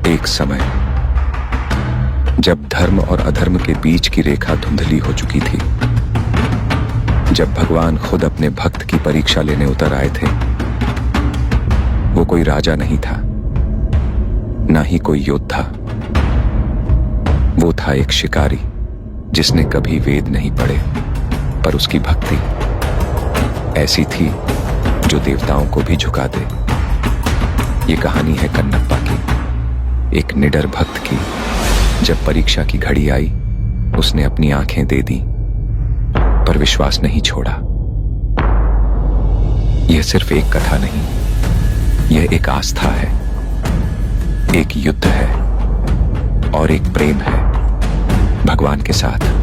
एक समय जब धर्म और अधर्म के बीच की रेखा धुंधली हो चुकी थी, जब भगवान खुद अपने भक्त की परीक्षा लेने उतर आए थे, वो कोई राजा नहीं था, ना ही कोई योद्धा। वो था एक शिकारी जिसने कभी वेद नहीं पढ़े, पर उसकी भक्ति ऐसी थी जो देवताओं को भी झुका दे। ये कहानी है कन्नप्पा की, एक निडर भक्त की। जब परीक्षा की घड़ी आई, उसने अपनी आंखें दे दी, पर विश्वास नहीं छोड़ा। यह सिर्फ एक कथा नहीं, यह एक आस्था है, एक युद्ध है और एक प्रेम है भगवान के साथ।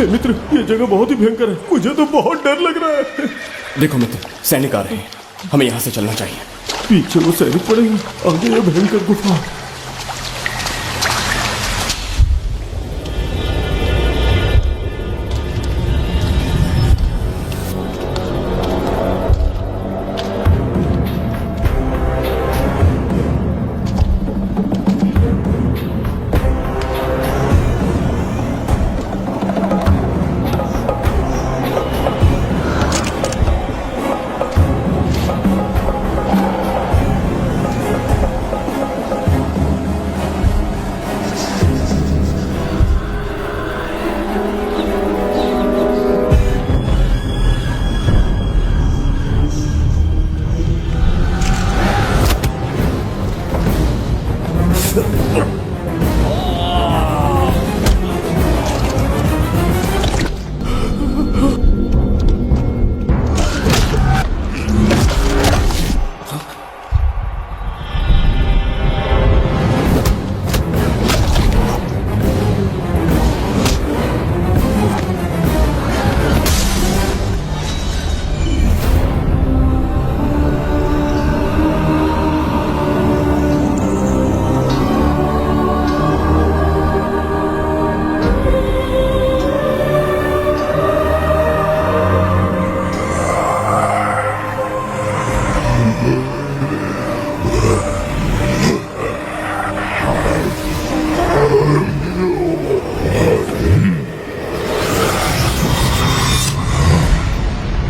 मित्र, ये जगह बहुत ही भयंकर है। मुझे तो बहुत डर लग रहा है। देखो मित्र, सैनिक आ रहे हैं, हमें यहाँ से चलना चाहिए। पीछे वो सैनिक पड़ेंगे, आगे ये भयंकर गुफा।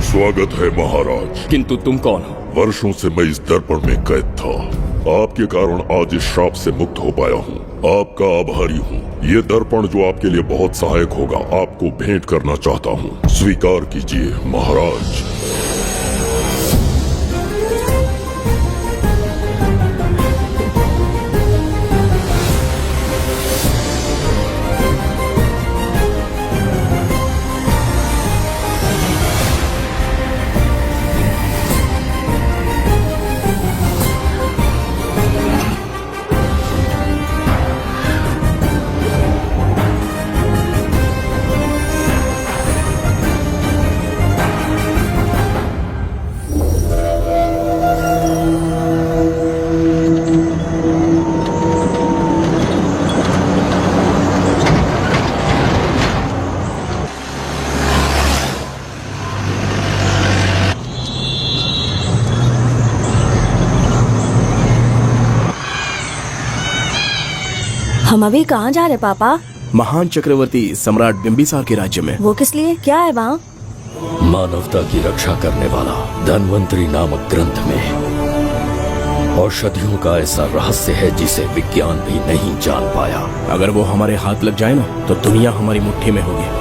स्वागत है महाराज। किंतु तुम कौन हो? वर्षों से मैं इस दर्पण में कैद था। आपके कारण आज इस श्राप से मुक्त हो पाया हूँ। आपका आभारी हूँ। ये दर्पण जो आपके लिए बहुत सहायक होगा, आपको भेंट करना चाहता हूँ। स्वीकार कीजिए महाराज। हम अभी कहाँ जा रहे पापा? महान चक्रवर्ती सम्राट बिंबिसार के राज्य में। वो किस लिए? क्या है वहाँ? मानवता की रक्षा करने वाला धन्वंतरी नामक ग्रंथ में औषधियों का ऐसा रहस्य है जिसे विज्ञान भी नहीं जान पाया। अगर वो हमारे हाथ लग जाए ना तो दुनिया हमारी मुट्ठी में होगी।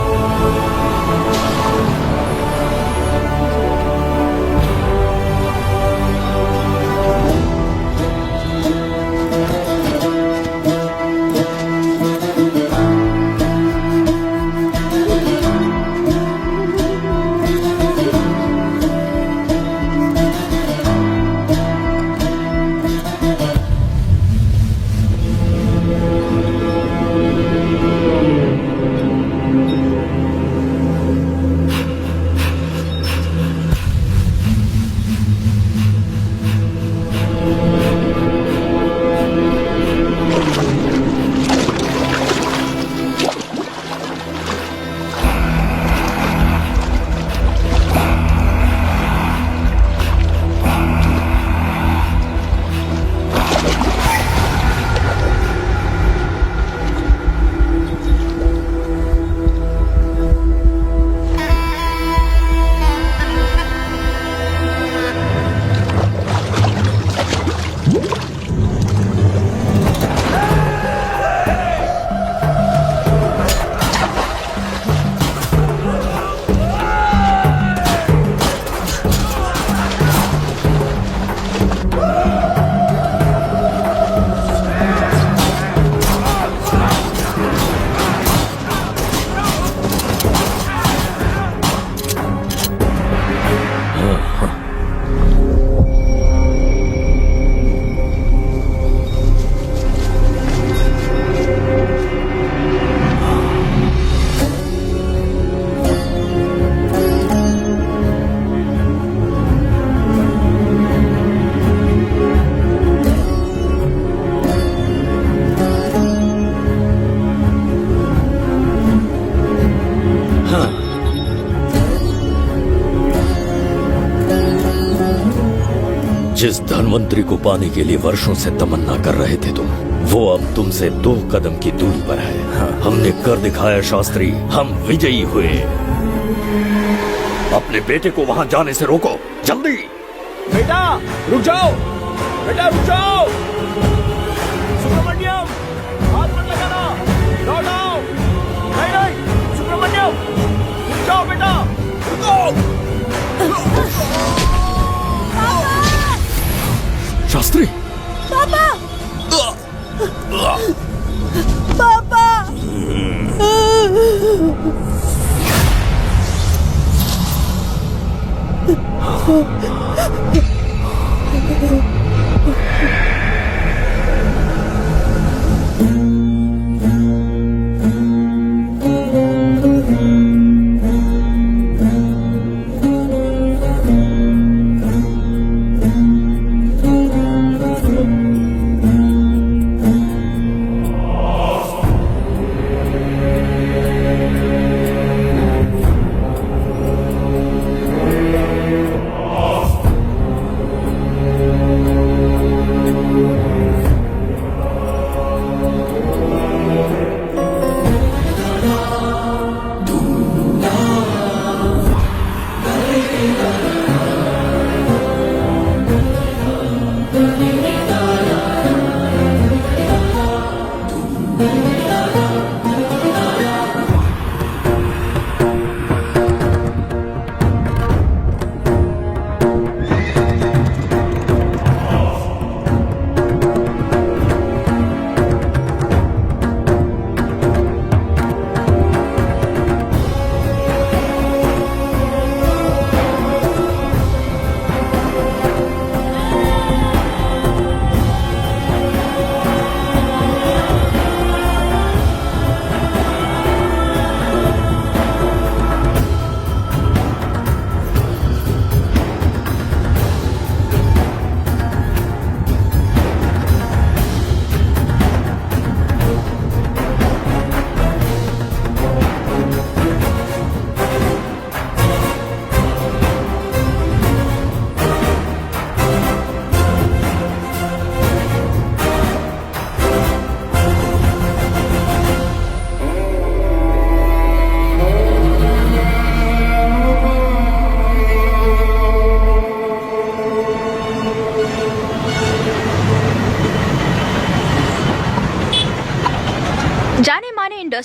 जिस धन्वंतरी को पाने के लिए वर्षों से तमन्ना कर रहे थे तुम, वो अब तुमसे 2 कदम की दूरी पर है। हमने कर दिखाया शास्त्री, हम विजयी हुए। अपने बेटे को वहां जाने से रोको, जल्दी। बेटा रुक जाओ, बेटा रुक जाओ। सुब्रमण्यम, हाथ मत लगाना, लौट आओ। नहीं नहीं सुब्रमण्यम, रुक जाओ बेटा, रुको। शास्त्री, पापा! पापा!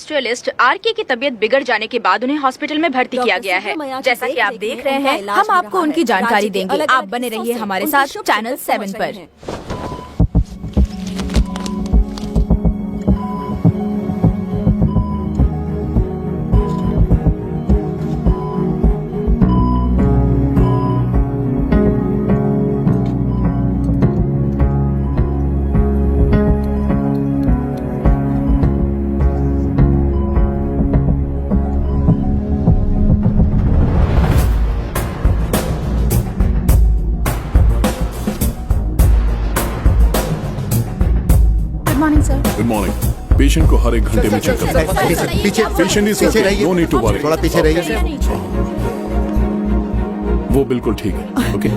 इंडस्ट्रियलिस्ट आरके की तबीयत बिगड़ जाने के बाद उन्हें हॉस्पिटल में भर्ती किया गया है। जैसा कि आप देख रहे हैं, हम आपको उनकी जानकारी देंगे। आप बने रहिए हमारे साथ चैनल 7 पर। Good morning. पेशेंट को हर 1 घंटे में चेक करना है। पीछे पेशेंट इज पीछे रहिए। No need to worry. थोड़ा पीछे रहिए। वो बिल्कुल ठीक है। ओके,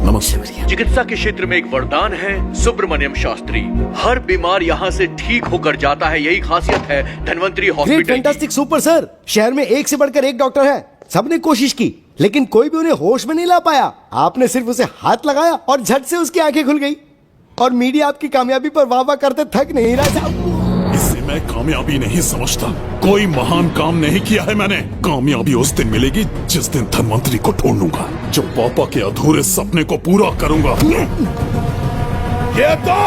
नमस्ते। चिकित्सा के क्षेत्र में एक वरदान है सुब्रमण्यम शास्त्री। हर बीमार यहाँ से ठीक होकर जाता है, यही खासियत है धन्वंतरी ग्रेट, हॉस्पिटल की। Fantastic, super sir. शहर में एक से बढ़कर एक डॉक्टर है। सबने कोशिश की लेकिन कोई भी उन्हें होश में नहीं ला पाया। आपने सिर्फ उसे हाथ लगाया और झट से उसकी आंखें खुल गई। और मीडिया आपकी कामयाबी पर वाह वाह करते थक नहीं रहा साहब। इसे मैं कामयाबी नहीं समझता। कोई महान काम नहीं किया है मैंने। कामयाबी उस दिन मिलेगी जिस दिन धन्वंतरी को ढूंढूंगा, जो पापा के अधूरे सपने को पूरा करूंगा। ये तो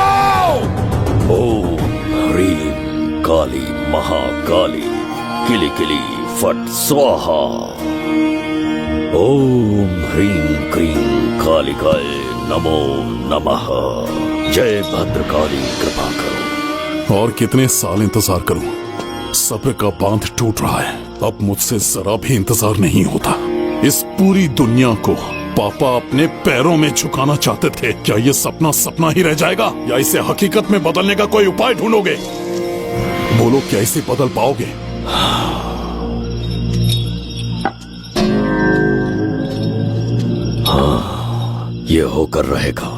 ओम ह्रीं काली महाकाली किली किली फट स्वाहा। ओम ह्रीं क्रीं कालिकाय नमो नमः। जय भद्रकाली, कृपा करो। और कितने साल इंतजार करूं? सब्र का बांध टूट रहा है। अब मुझसे जरा भी इंतजार नहीं होता। इस पूरी दुनिया को पापा अपने पैरों में झुकाना चाहते थे। क्या ये सपना सपना ही रह जाएगा या इसे हकीकत में बदलने का कोई उपाय ढूंढोगे? बोलो, क्या इसे बदल पाओगे? ये होकर रहेगा।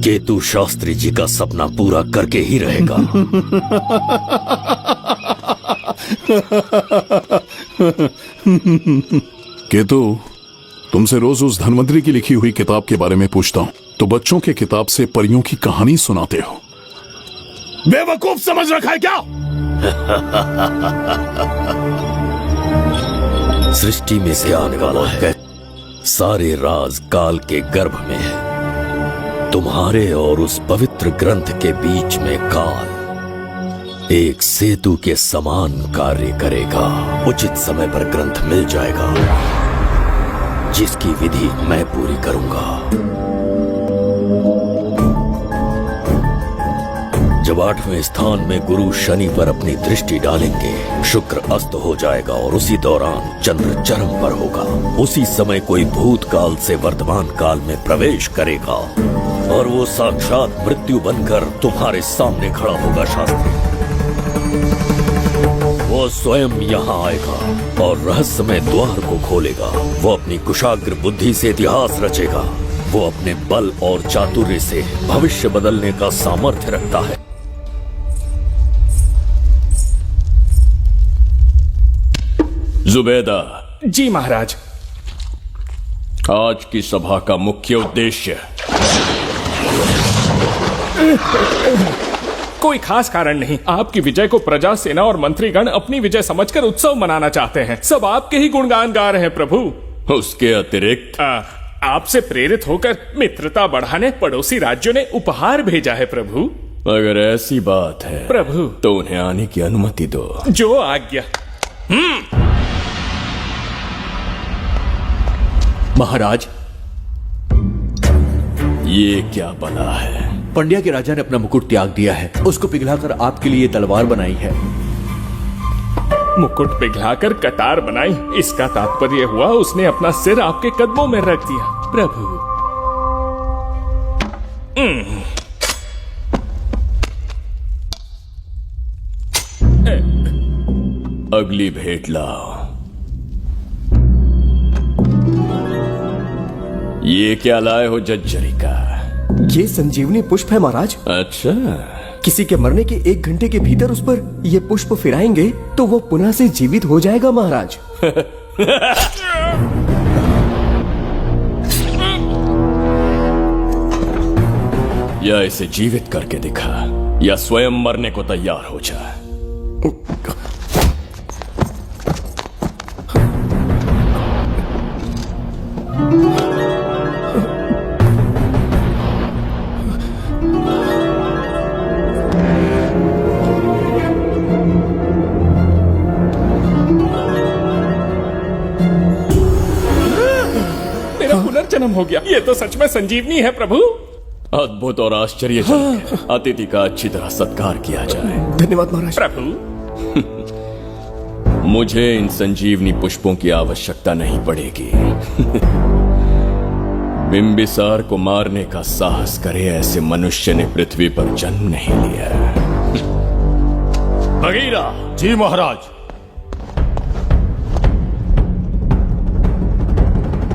केतु शास्त्री जी का सपना पूरा करके ही रहेगा। केतु, तुमसे रोज उस धन्वंतरी की लिखी हुई किताब के बारे में पूछता हूँ तो बच्चों के किताब से परियों की कहानी सुनाते हो। बेवकूफ समझ रखा है क्या? सृष्टि में से आने वाला है। सारे राज काल के गर्भ में है। तुम्हारे और उस पवित्र ग्रंथ के बीच में काल एक सेतु के समान कार्य करेगा। उचित समय पर ग्रंथ मिल जाएगा, जिसकी विधि मैं पूरी करूंगा। जब 8वें स्थान में गुरु शनि पर अपनी दृष्टि डालेंगे, शुक्र अस्त हो जाएगा और उसी दौरान चंद्र चरम पर होगा। उसी समय कोई भूतकाल से वर्तमान काल में प्रवेश करेगा और वो साक्षात मृत्यु बनकर तुम्हारे सामने खड़ा होगा। शास्त्री, वो स्वयं यहाँ आएगा और रहस्यमय द्वार को खोलेगा। वो अपनी कुशाग्र बुद्धि से इतिहास रचेगा। वो अपने बल और चातुर्य से भविष्य बदलने का सामर्थ्य रखता है। जुबैदा। जी महाराज। आज की सभा का मुख्य उद्देश्य कोई खास कारण नहीं। आपकी विजय को प्रजा, सेना और मंत्रीगण अपनी विजय समझकर उत्सव मनाना चाहते हैं। सब आपके ही गुणगान गा रहे हैं प्रभु। उसके अतिरिक्त आपसे प्रेरित होकर मित्रता बढ़ाने पड़ोसी राज्यों ने उपहार भेजा है प्रभु। अगर ऐसी बात है प्रभु तो उन्हें आने की अनुमति दो। जो आज्ञा। महाराज, ये क्या बला है? पंड्या के राजा ने अपना मुकुट त्याग दिया है। उसको पिघलाकर आपके लिए तलवार बनाई है। मुकुट पिघलाकर कटार बनाई, इसका तात्पर्य हुआ उसने अपना सिर आपके कदमों में रख दिया प्रभु। अगली भेंट लाओ। ये क्या लाए हो जज्जरी का? ये संजीवनी पुष्प है महाराज। अच्छा, किसी के मरने के 1 घंटे के भीतर उस पर ये पुष्प फिराएंगे तो वो पुनः से जीवित हो जाएगा महाराज। या इसे जीवित करके दिखा या स्वयं मरने को तैयार हो जा। हो गया। ये तो सच में संजीवनी है प्रभु। अद्भुत और आश्चर्यजनक। अतिथि का अच्छी तरह सत्कार किया जाए। धन्यवाद महाराज। प्रभु, मुझे इन संजीवनी पुष्पों की आवश्यकता नहीं पड़ेगी। बिंबिसार को मारने का साहस करे ऐसे मनुष्य ने पृथ्वी पर जन्म नहीं लिया। बगीरा। जी महाराज।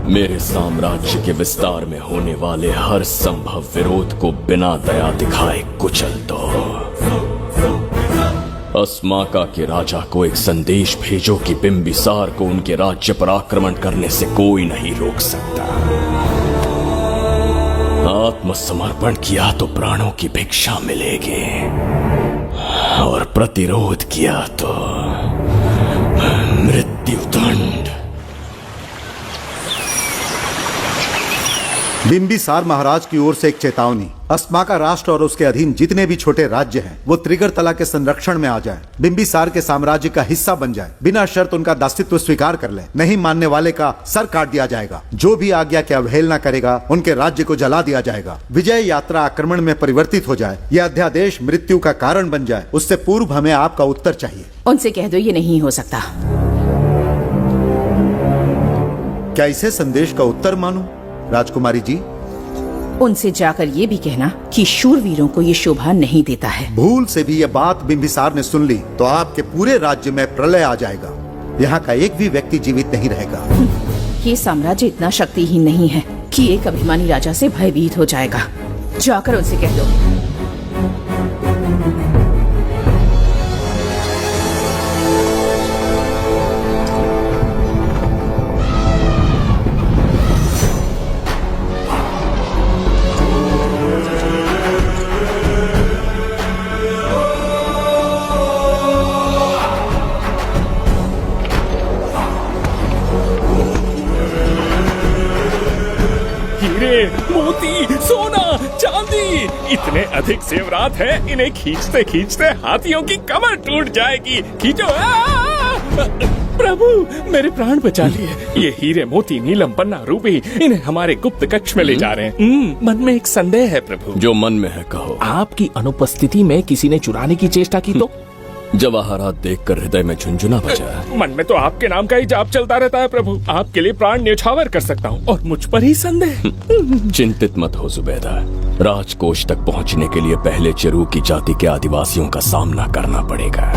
मेरे साम्राज्य के विस्तार में होने वाले हर संभव विरोध को बिना दया दिखाए कुचल दो। अस्माका के राजा को एक संदेश भेजो कि बिंबिसार को उनके राज्य पर आक्रमण करने से कोई नहीं रोक सकता। आत्मसमर्पण किया तो प्राणों की भिक्षा मिलेगी और प्रतिरोध किया तो मृत्युदंड। बिंबिसार महाराज की ओर से एक चेतावनी। अस्माका राष्ट्र और उसके अधीन जितने भी छोटे राज्य हैं वो त्रिगर्तला के संरक्षण में आ जाएं, बिंबिसार के साम्राज्य का हिस्सा बन जाएं, बिना शर्त उनका दासत्व स्वीकार कर लें। नहीं मानने वाले का सर काट दिया जाएगा। जो भी आज्ञा की अवहेलना करेगा उनके राज्य को जला दिया जाएगा। विजय यात्रा आक्रमण में परिवर्तित हो जाए, यह अध्यादेश मृत्यु का कारण बन जाए, उससे पूर्व हमें आपका उत्तर चाहिए। उनसे कह दो ये नहीं हो सकता। क्या इसे संदेश का उत्तर मानूं? राजकुमारी जी, उनसे जाकर ये भी कहना कि शूरवीरों को ये शोभा नहीं देता है। भूल से भी ये बात बिंबिसार ने सुन ली तो आपके पूरे राज्य में प्रलय आ जाएगा। यहाँ का एक भी व्यक्ति जीवित नहीं रहेगा। ये साम्राज्य इतना शक्तिहीन नहीं है कि एक अभिमानी राजा से भयभीत हो जाएगा। जाकर उनसे कह दो। मोती, सोना, चांदी, इतने अधिक जेवरात हैं, इन्हें खींचते खींचते हाथियों की कमर टूट जाएगी। खींचो। प्रभु, मेरे प्राण बचा लिए। ये हीरे, मोती, नीलम, पन्ना, रूबी, इन्हें हमारे गुप्त कक्ष में ले जा रहे हैं। मन में एक संदेह है प्रभु। जो मन में है कहो। आपकी अनुपस्थिति में किसी ने चुराने की चेष्टा की तो? जवाहरात देखकर हृदय में झुंझुना बजा। मन में तो आपके नाम का ही जाप चलता रहता है प्रभु। आपके लिए प्राण न्यौछावर कर सकता हूँ और मुझ पर ही संदेह। चिंतित मत हो जुबैदा। राजकोष तक पहुँचने के लिए पहले चिरूकी जाति के आदिवासियों का सामना करना पड़ेगा।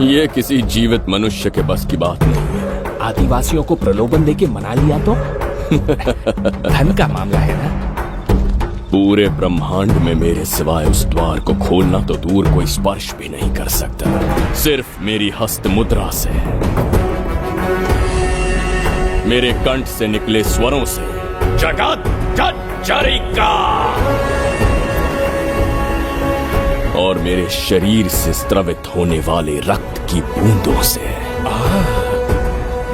ये किसी जीवित मनुष्य के बस की बात नहीं है। आदिवासियों को प्रलोभन देके मना लिया तो? धन का मामला है ना। पूरे ब्रह्मांड में मेरे सिवाय उस द्वार को खोलना तो दूर कोई स्पर्श भी नहीं कर सकता। सिर्फ मेरी हस्त मुद्रा से, मेरे कंठ से निकले स्वरों से जगत जज्जरिका और मेरे शरीर से स्त्रवित होने वाले रक्त की बूंदों से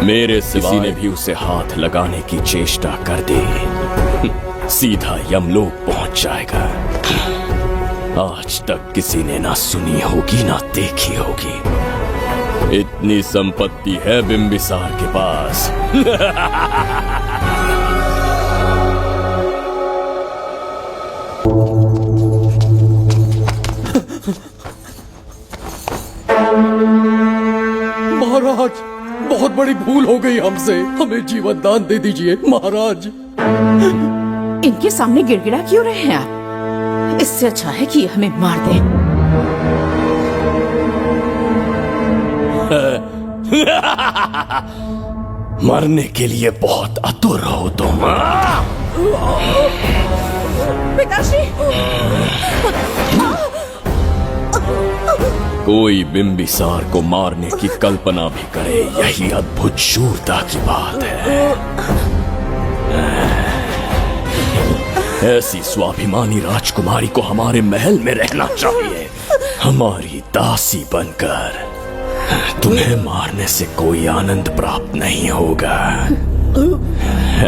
मेरे सिवा किसी ने भी उसे हाथ लगाने की चेष्टा कर दी सीधा यमलोक पहुंच जाएगा। आज तक किसी ने ना सुनी होगी ना देखी होगी। इतनी संपत्ति है बिंबिसार के पास। महाराज, बहुत बड़ी भूल हो गई हमसे। हमें जीवन दान दे दीजिए महाराज। इनके सामने गिड़गिड़ा क्यों रहे हैं आप? इससे अच्छा है कि हमें मार दें। मरने के लिए बहुत आतुर हो तुम। पिताश्री! कोई बिंबिसार को मारने की कल्पना भी करे, यही अद्भुत शूरता की बात है। ऐसी स्वाभिमानी राजकुमारी को हमारे महल में रहना चाहिए, हमारी दासी बनकर। तुम्हें मारने से कोई आनंद प्राप्त नहीं होगा।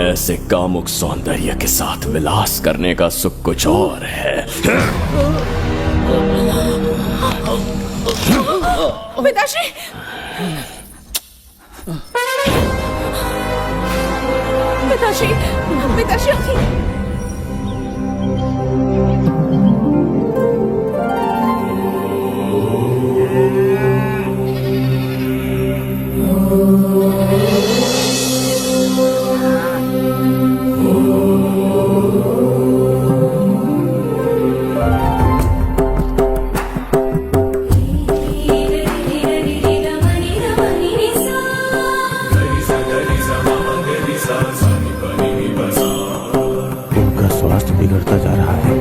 ऐसे कामुक सौंदर्य के साथ विलास करने का सुख कुछ और है। पिताश्री! पिताश्री, पिताश्री। उनका स्वास्थ्य बिगड़ता जा रहा है।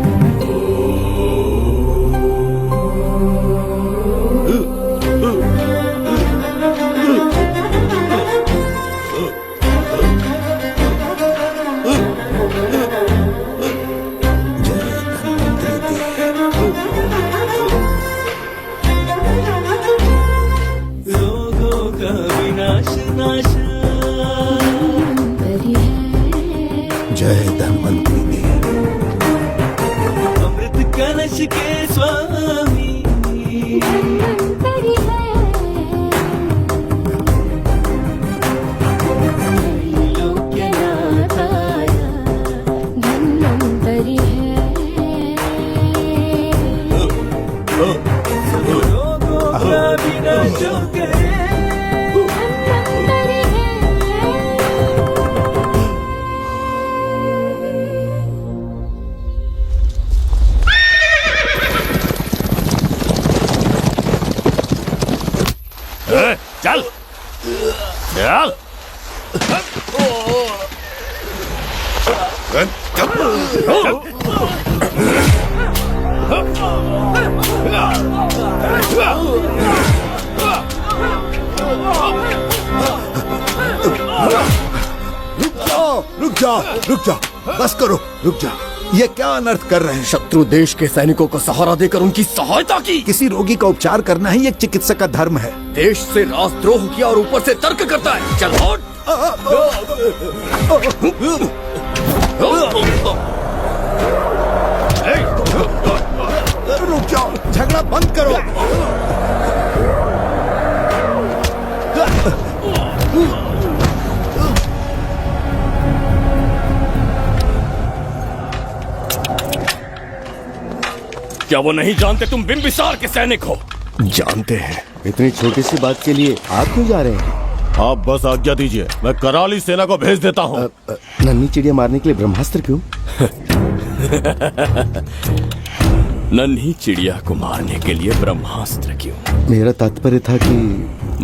जय धन्वंतरी अमृत कलश के स्वामी धन्वंतरी रोगों का विनाश जो करे। चल चल रुक जाओ, बस करो, रुक जाओ। ये क्या अनर्थ कर रहे हैं? शत्रु देश के सैनिकों को सहारा देकर उनकी सहायता की। किसी रोगी का उपचार करना ही एक चिकित्सक का धर्म है। देश से राजद्रोह किया और ऊपर से तर्क करता है। चल हट। रुक जाओ, झगड़ा बंद करो। क्या वो नहीं जानते तुम बिंबिसार के सैनिक हो? जानते हैं। इतनी छोटी सी बात के लिए आप क्यों जा रहे हैं? आप बस आज्ञा दीजिए, मैं कराली सेना को भेज देता हूँ। नन्ही चिड़िया मारने के लिए ब्रह्मास्त्र क्यों? नन्ही चिड़िया को मारने के लिए ब्रह्मास्त्र क्यों? मेरा तात्पर्य था कि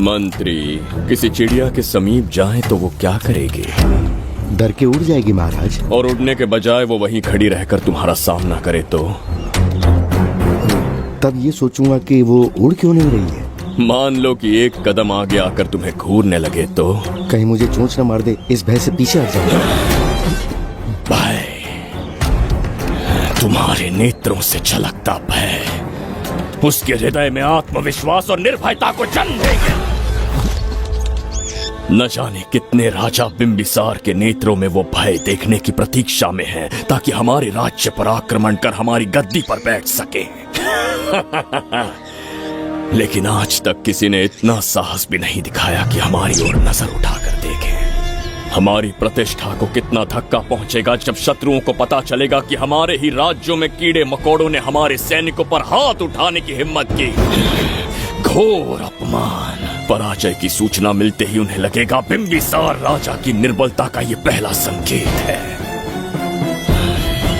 मंत्री किसी चिड़िया के समीप जाए तो वो क्या करेगी? डर के उड़ जाएगी महाराज। और उड़ने के बजाय वो वहीं खड़ी रहकर तुम्हारा सामना करे तो? तब ये सोचूंगा कि वो उड़ क्यों नहीं रही है। मान लो कि एक कदम आगे आकर तुम्हें घूरने लगे तो? कहीं मुझे चोंच न मार दे, इस भय से पीछे हट जाऊंगा। भय, तुम्हारे नेत्रों से झलकता भय उसके हृदय में आत्मविश्वास और निर्भयता को जन्म देंगे। न जाने कितने राजा बिंबिसार के नेत्रों में वो भय देखने की प्रतीक्षा में हैं, ताकि हमारे राज्य पर आक्रमण कर हमारी गद्दी पर बैठ सके। लेकिन आज तक किसी ने इतना साहस भी नहीं दिखाया कि हमारी ओर नजर उठाकर देखे। हमारी प्रतिष्ठा को कितना धक्का पहुंचेगा जब शत्रुओं को पता चलेगा कि हमारे ही राज्यों में कीड़े मकोड़ों ने हमारे सैनिकों पर हाथ उठाने की हिम्मत की। घोर अपमान। पराजय की सूचना मिलते ही उन्हें लगेगा बिंबिसार राजा की निर्बलता का ये पहला संकेत है।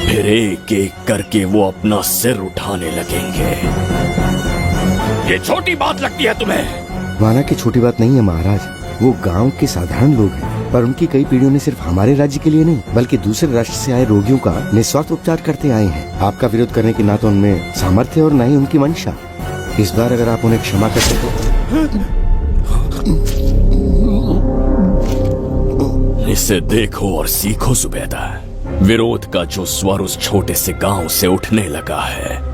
फिर एक एक करके वो अपना सिर उठाने लगेंगे। ये छोटी बात लगती है तुम्हें? माना कि छोटी बात नहीं है महाराज। वो गांव के साधारण लोग हैं, पर उनकी कई पीढ़ियों ने सिर्फ हमारे राज्य के लिए नहीं बल्कि दूसरे राष्ट्र से आए रोगियों का निस्वार्थ उपचार करते आए हैं। आपका विरोध करने की ना तो उनमें सामर्थ्य और न ही उनकी मंशा। इस बार अगर आप उन्हें क्षमा कर सको। इसे देखो और सीखो सुबेदा। विरोध का जो स्वर उस छोटे से गांव से उठने लगा है,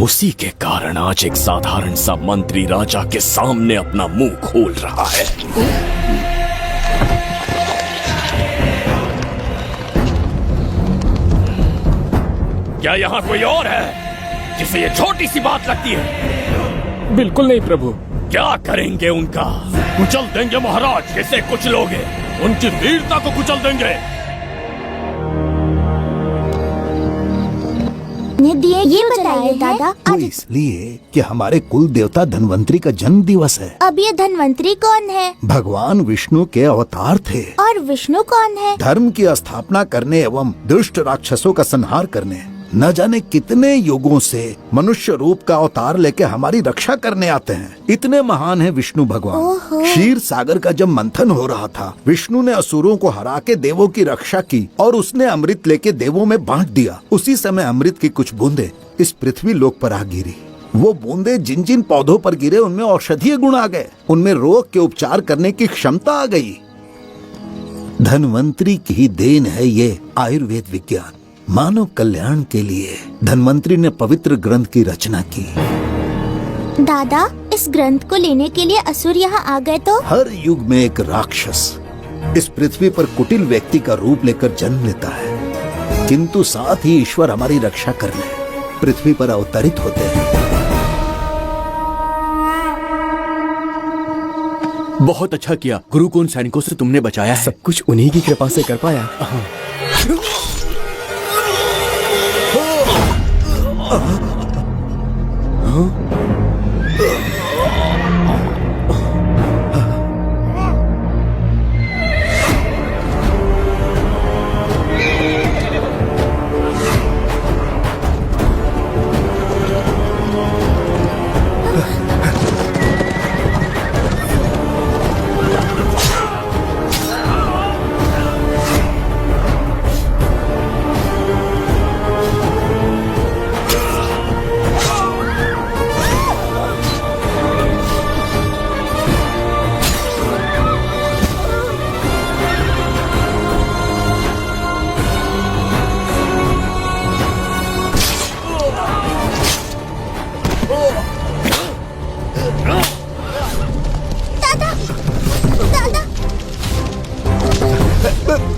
उसी के कारण आज एक साधारण सा मंत्री राजा के सामने अपना मुंह खोल रहा है। क्या यहाँ कोई और है जिसे ये छोटी सी बात लगती है? बिल्कुल नहीं प्रभु। क्या करेंगे उनका? कुचल देंगे महाराज। जैसे कुछ लोग हैं, उनकी वीरता को कुचल देंगे। ये बताइए दादा, वो इसलिए कि हमारे कुल देवता धन्वंतरी का जन्म दिवस है। अब ये धन्वंतरी कौन है? भगवान विष्णु के अवतार थे। और विष्णु कौन है? धर्म की स्थापना करने एवं दुष्ट राक्षसों का संहार करने न जाने कितने युगों से मनुष्य रूप का अवतार लेके हमारी रक्षा करने आते हैं। इतने महान है विष्णु भगवान। क्षीर सागर का जब मंथन हो रहा था, विष्णु ने असुरों को हरा के देवों की रक्षा की और उसने अमृत लेके देवों में बांट दिया। उसी समय अमृत की कुछ बूंदे इस पृथ्वी लोक पर आ गिरी। वो बूंदे जिन जिन पौधों पर गिरे उनमें औषधीय गुण आ गए, उनमें रोग के उपचार करने की क्षमता आ गई। धन्वंतरी की ही देन है ये आयुर्वेद विज्ञान। मानव कल्याण के लिए धन्वंतरी ने पवित्र ग्रंथ की रचना की। दादा, इस ग्रंथ को लेने के लिए असुर यहाँ आ गए तो? हर युग में एक राक्षस इस पृथ्वी पर कुटिल व्यक्ति का रूप लेकर जन्म लेता है, किंतु साथ ही ईश्वर हमारी रक्षा करने पृथ्वी पर अवतरित होते हैं। बहुत अच्छा किया गुरु को उन सैनिकों से तुमने बचाया है। सब कुछ उन्हीं की कृपा से कर पाया।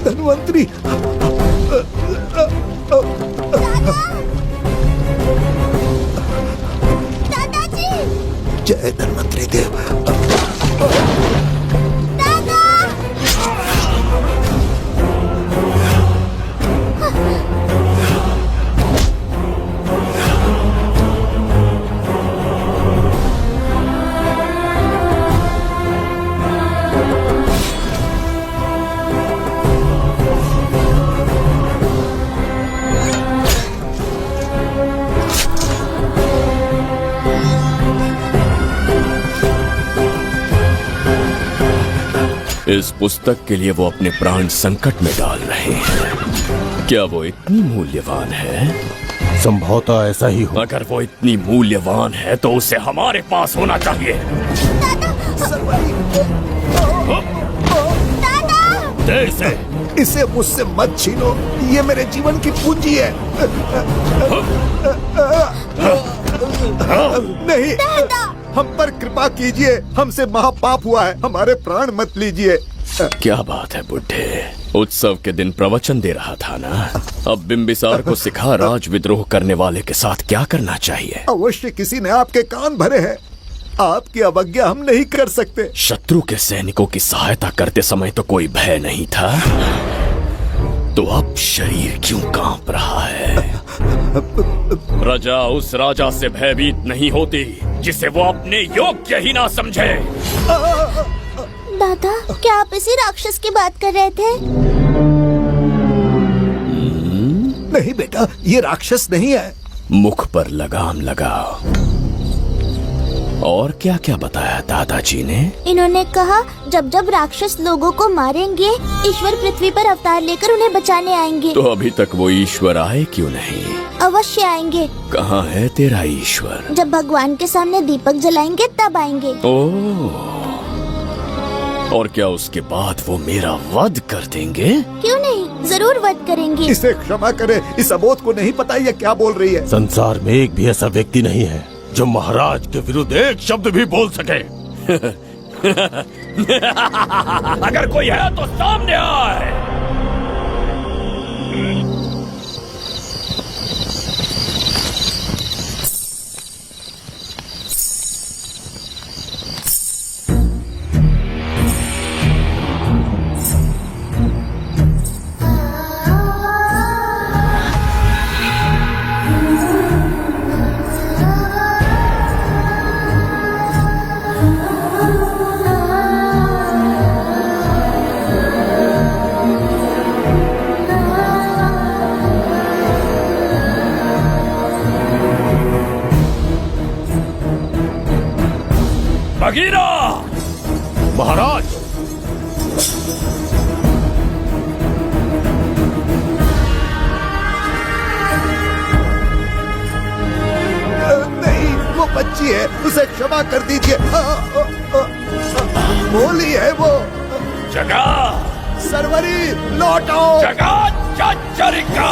धन्वंतरी, दादाजी, जय धन्वंतरी देव। इस पुस्तक के लिए वो अपने प्राण संकट में डाल रहे हैं। क्या वो इतनी मूल्यवान है? संभवतः ऐसा ही हो। अगर वो इतनी मूल्यवान है तो उसे हमारे पास होना चाहिए। दे इसे। इसे मुझसे मत छीनो, ये मेरे जीवन की पूंजी है। नहीं, हम पर कृपा कीजिए, हमसे महापाप हुआ है, हमारे प्राण मत लीजिए। क्या बात है बुड्ढे, उत्सव के दिन प्रवचन दे रहा था ना। अब बिंबिसार को सिखा राज विद्रोह करने वाले के साथ क्या करना चाहिए। अवश्य किसी ने आपके कान भरे हैं, आपकी अवज्ञा हम नहीं कर सकते। शत्रु के सैनिकों की सहायता करते समय तो कोई भय नहीं था, तो अब शरीर क्यों कांप रहा है? प्रजा उस राजा से भयभीत नहीं होती जिसे वो अपने योग्य ही ना समझे। दादा, क्या आप इसी राक्षस की बात कर रहे थे? नहीं बेटा, ये राक्षस नहीं है। मुख पर लगाम लगाओ। और क्या क्या बताया दादाजी ने? इन्होंने कहा जब जब राक्षस लोगों को मारेंगे, ईश्वर पृथ्वी पर अवतार लेकर उन्हें बचाने आएंगे। तो अभी तक वो ईश्वर आए क्यों नहीं? अवश्य आएंगे। कहाँ है तेरा ईश्वर? जब भगवान के सामने दीपक जलाएंगे तब आएंगे। ओह, और क्या उसके बाद वो मेरा वध कर देंगे? क्यों नहीं, जरूर वध करेंगे। इसे क्षमा करे, इस अबोध को नहीं पता ये क्या बोल रही है। संसार में एक भी ऐसा व्यक्ति नहीं है जो महाराज के विरुद्ध एक शब्द भी बोल सके। अगर कोई है तो सामने आए। बोलिए, उसे क्षमा कर दीजिए। बोलिए वो। जगह सरवरी लौट आओ। जगह चरिका।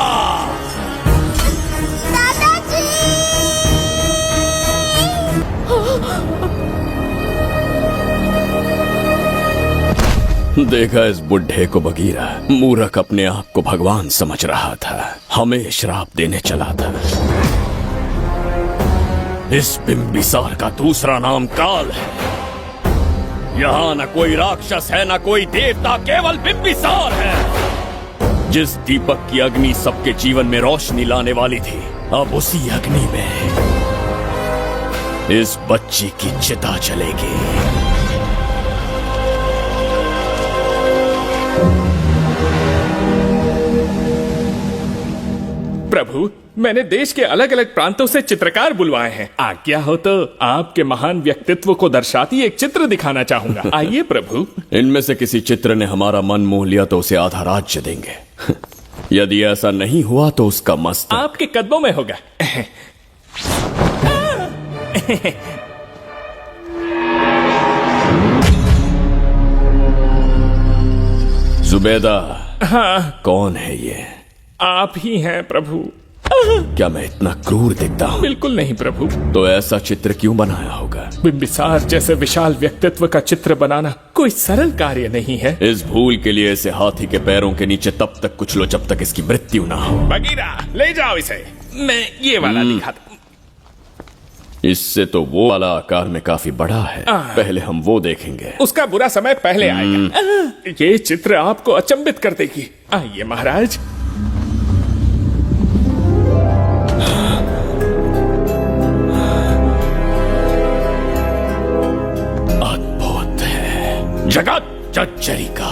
देखा इस बुढ़े को बगीरा, मूर्ख अपने आप को भगवान समझ रहा था, हमें श्राप देने चला था। इस बिंबिसार का दूसरा नाम काल है। यहाँ न कोई राक्षस है, न कोई देवता, केवल बिंबिसार है। जिस दीपक की अग्नि सबके जीवन में रोशनी लाने वाली थी, अब उसी अग्नि में इस बच्ची की चिता जलेगी। प्रभु, मैंने देश के अलग अलग प्रांतों से चित्रकार बुलवाए हैं। आज्ञा हो तो आपके महान व्यक्तित्व को दर्शाती एक चित्र दिखाना चाहूंगा। आइए प्रभु। इनमें से किसी चित्र ने हमारा मन मोह लिया तो उसे आधा राज्य देंगे। यदि ऐसा नहीं हुआ तो उसका मस्तक आपके कदमों में होगा। जुबेदा। हाँ। कौन है ये? आप ही हैं प्रभु। क्या मैं इतना क्रूर दिखता हूँ? बिल्कुल नहीं प्रभु। तो ऐसा चित्र क्यों बनाया होगा? बिंबिसार जैसे विशाल व्यक्तित्व का चित्र बनाना कोई सरल कार्य नहीं है। इस भूल के लिए इसे हाथी के पैरों के नीचे तब तक कुचलो जब तक इसकी मृत्यु ना हो। बगीरा, ले जाओ इसे। मैं ये वाला दिखाता। इससे तो वो वाला आकार में काफी बड़ा है। पहले हम वो देखेंगे। उसका बुरा समय पहले आएगा। ये चित्र आपको अचंभित कर देगी। आइए महाराज। अद्भुत है। जगत चरिका।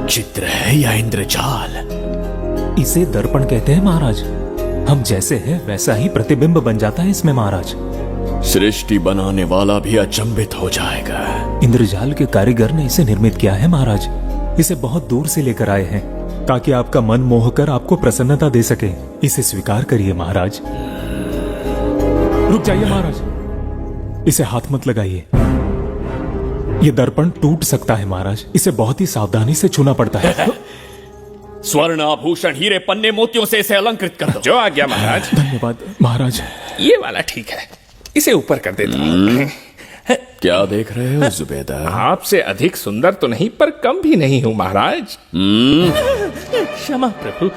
चित्र है या इंद्रजाल? इसे दर्पण कहते हैं महाराज। हम जैसे हैं वैसा ही प्रतिबिंब बन जाता है इसमें महाराज। सृष्टि बनाने वाला भी अचंभित हो जाएगा। इंद्रजाल के कारीगर ने इसे निर्मित किया है महाराज। इसे बहुत दूर से लेकर आए हैं ताकि आपका मन मोह कर आपको प्रसन्नता दे सके। इसे स्वीकार करिए महाराज। रुक जाइए महाराज, इसे हाथ मत लगाइए। ये दर्पण टूट सकता है महाराज। इसे बहुत ही सावधानी से छूना पड़ता है। स्वर्ण आभूषण हीरे पन्ने मोतियों से इसे अलंकृत कर दो। जो आज्ञा महाराज। धन्यवाद महाराज। ये वाला ठीक है, इसे ऊपर कर देता हूँ। क्या देख रहे हो जुबेदा? आपसे अधिक सुंदर तो नहीं पर कम भी नहीं हूँ महाराज। क्षमा प्रभु।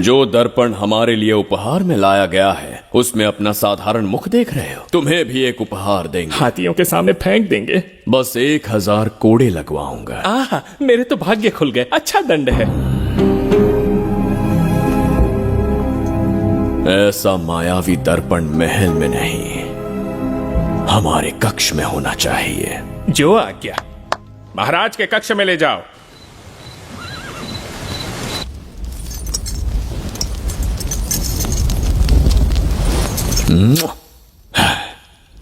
जो दर्पण हमारे लिए उपहार में लाया गया है उसमें अपना साधारण मुख देख रहे हो? तुम्हें भी एक उपहार देंगे। हाथियों के सामने फेंक देंगे। बस 1000 कोड़े लगवाऊंगा। मेरे तो भाग्य खुल गए। अच्छा दंड है। ऐसा मायावी दर्पण महल में नहीं, हमारे कक्ष में होना चाहिए। जो आज्ञा। महाराज के कक्ष में ले जाओ।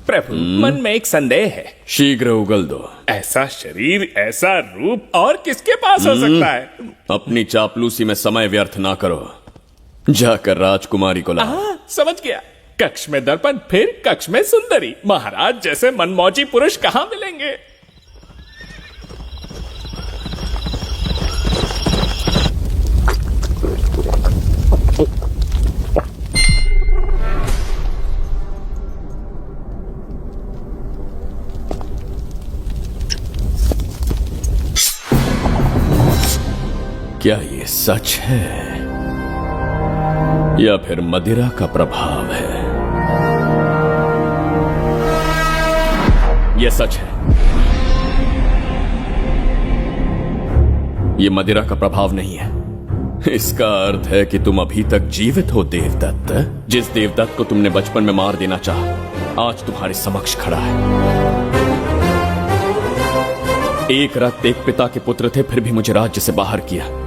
प्रभु, मन में एक संदेह है। शीघ्र उगल दो। ऐसा शरीर, ऐसा रूप और किसके पास हो सकता है? अपनी चापलूसी में समय व्यर्थ ना करो। जाकर राजकुमारी को लाओ। समझ गया। कक्ष में दर्पण, फिर कक्ष में सुंदरी। महाराज जैसे मनमौजी पुरुष कहां मिलेंगे? क्या ये सच है या फिर मदिरा का प्रभाव है? ये सच है। ये मदिरा का प्रभाव नहीं है। इसका अर्थ है कि तुम अभी तक जीवित हो देवदत्त। जिस देवदत्त को तुमने बचपन में मार देना चाहा आज तुम्हारे समक्ष खड़ा है। एक रक्त एक पिता के पुत्र थे, फिर भी मुझे राज्य से बाहर किया।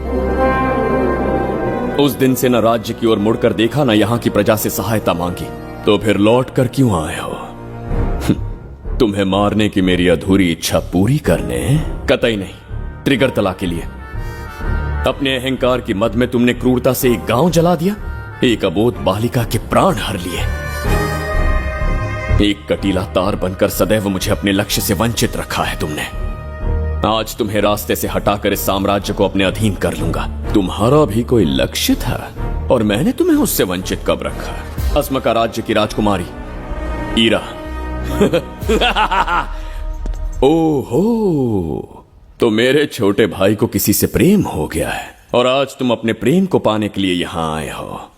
उस दिन से न राज्य की ओर मुड़कर देखा, न यहां की प्रजा से सहायता मांगी। तो फिर लौट कर क्यों आए हो? तुम्हें मारने की मेरी अधूरी इच्छा पूरी करने? कतई नहीं, त्रिगर्तला के लिए। अपने अहंकार की मद में तुमने क्रूरता से एक गांव जला दिया। एक अबोध बालिका के प्राण हर लिए। एक कटीला तार बनकर सदैव मुझे अपने लक्ष्य से वंचित रखा है तुमने। आज तुम्हें रास्ते से हटाकर इस साम्राज्य को अपने अधीन कर लूंगा। तुम्हारा भी कोई लक्ष्य था और मैंने तुम्हें उससे वंचित कब रखा? अस्मका राज्य की राजकुमारी ईरा। ओहो, तो मेरे छोटे भाई को किसी से प्रेम हो गया है और आज तुम अपने प्रेम को पाने के लिए यहां आए हो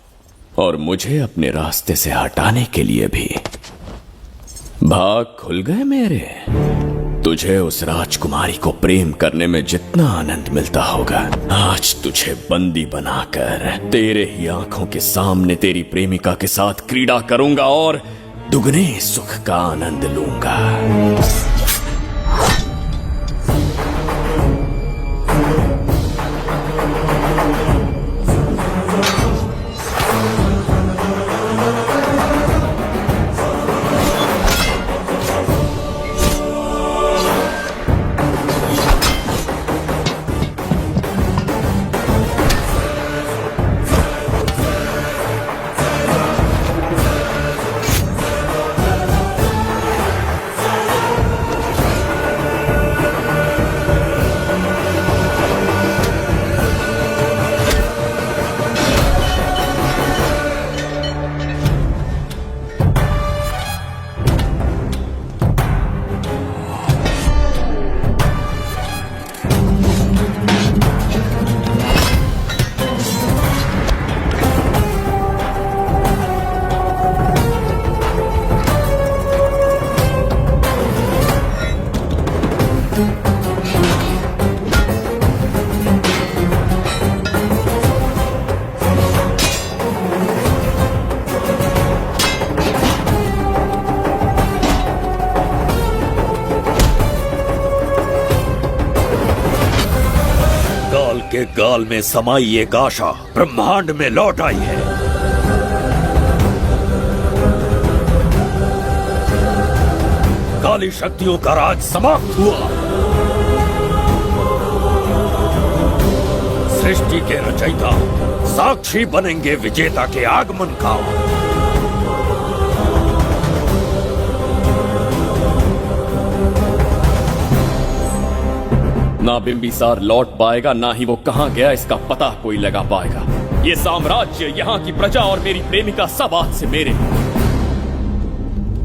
और मुझे अपने रास्ते से हटाने के लिए भी। भाग खुल गए मेरे। तुझे उस राजकुमारी को प्रेम करने में जितना आनंद मिलता होगा, आज तुझे बंदी बनाकर तेरे ही आंखों के सामने तेरी प्रेमिका के साथ क्रीड़ा करूंगा और दुगने सुख का आनंद लूंगा। के गाल में समाई एक आशा ब्रह्मांड में लौट आई है। काली शक्तियों का राज समाप्त हुआ। सृष्टि के रचयिता साक्षी बनेंगे विजेता के आगमन का। ना बिंबिसार लौट पाएगा, ना ही वो कहां गया इसका पता कोई लगा पाएगा। ये साम्राज्य, यहाँ की प्रजा और मेरी प्रेमिका सब आज से मेरे।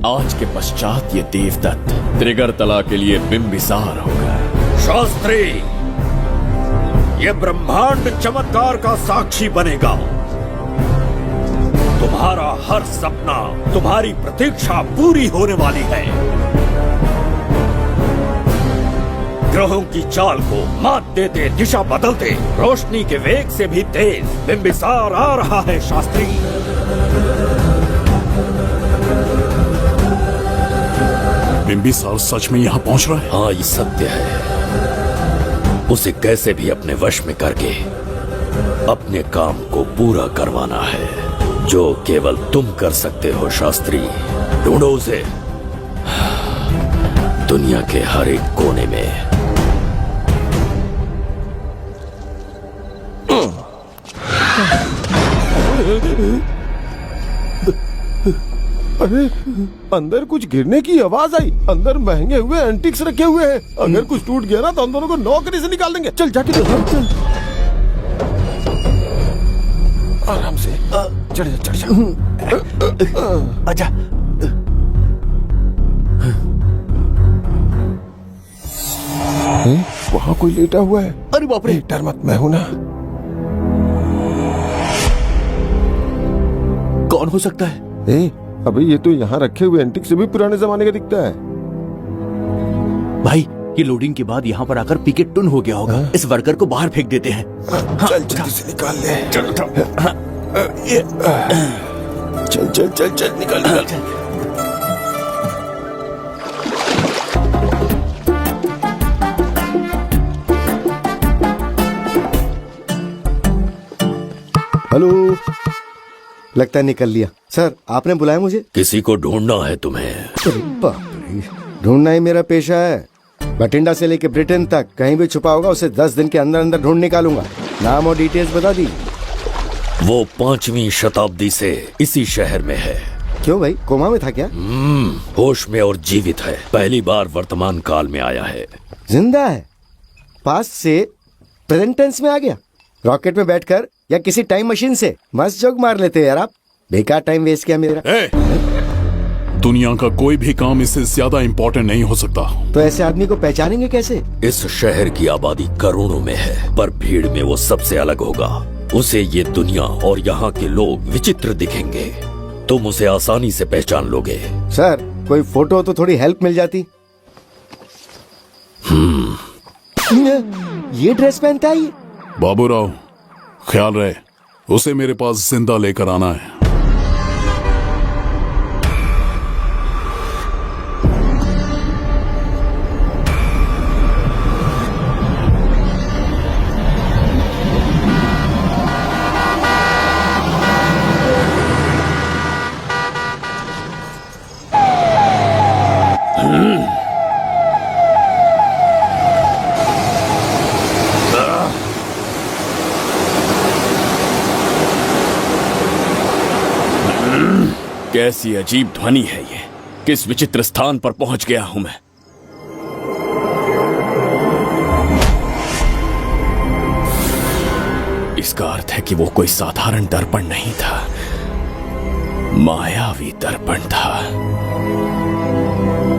आज के पश्चात ये देवदत्त त्रिगर्तला के लिए बिंबिसार होगा। शास्त्री, ये ब्रह्मांड चमत्कार का साक्षी बनेगा। तुम्हारा हर सपना, तुम्हारी प्रतीक्षा पूरी होने वाली है। ग्रहों की चाल को मात देते, दिशा बदलते, रोशनी के वेग से भी तेज बिंबिसार आ रहा है। शास्त्री, बिंबिसार सच में यहाँ पहुँच रहा है? हाँ, ये सत्य है। उसे कैसे भी अपने वश में करके अपने काम को पूरा करवाना है, जो केवल तुम कर सकते हो। शास्त्री, ढूंढो उसे दुनिया के हर एक कोने में। अरे, अंदर कुछ गिरने की आवाज आई। अंदर महंगे हुए एंटिक्स रखे हुए हैं। अगर कुछ टूट गया ना तो हम दोनों को नौकरी से निकाल देंगे। चल जाके देखो। चल आराम से चढ़ जा, चढ़ जा। आजा। वहाँ कोई लेटा हुआ है। अरे बाप रे, डर मत, मैं हूं ना। कौन हो सकता है? अबे ये तो यहाँ रखे हुए एंटिक से भी पुराने जमाने का दिखता है। भाई, ये लोडिंग के बाद यहाँ पर आकर पिकेट टुन हो गया होगा। इस वर्कर को बाहर फेंक देते हैं। चल जल्दी से निकाल ले। चल चल चल चल निकाल निकाल। हेलो, लगता है निकल लिया। सर, आपने बुलाया मुझे? किसी को ढूंढना है तुम्हें। ढूंढना ही मेरा पेशा है। बठिंडा से लेके ब्रिटेन तक, कहीं भी छुपा होगा उसे 10 दिन के अंदर अंदर ढूंढ निकालूंगा। नाम और डिटेल्स बता दी। वो 5वीं शताब्दी से इसी शहर में है। क्यों भाई, कोमा में था क्या? होश में और जीवित है। पहली बार वर्तमान काल में आया है। जिंदा है? पास्ट से प्रेजेंट टेंस में आ गया? रॉकेट में बैठकर या किसी टाइम मशीन से? मस्त जोक मार लेते यार आप। बेकार टाइम वेस्ट किया मेरा। दुनिया का कोई भी काम इससे ज्यादा इम्पोर्टेंट नहीं हो सकता। तो ऐसे आदमी को पहचानेंगे कैसे? इस शहर की आबादी करोड़ों में है, पर भीड़ में वो सबसे अलग होगा। उसे ये दुनिया और यहाँ के लोग विचित्र दिखेंगे। तुम उसे आसानी से पहचान लोगे। सर, कोई फोटो हो तो थोड़ी हेल्प मिल जाती। ये ड्रेस पहनता है ये? बाबूराव, ख्याल रहे, उसे मेरे पास जिंदा लेकर आना है। कैसी अजीब ध्वनि है ये। किस विचित्र स्थान पर पहुंच गया हूं मैं। इसका अर्थ है कि वो कोई साधारण दर्पण नहीं था, मायावी दर्पण था।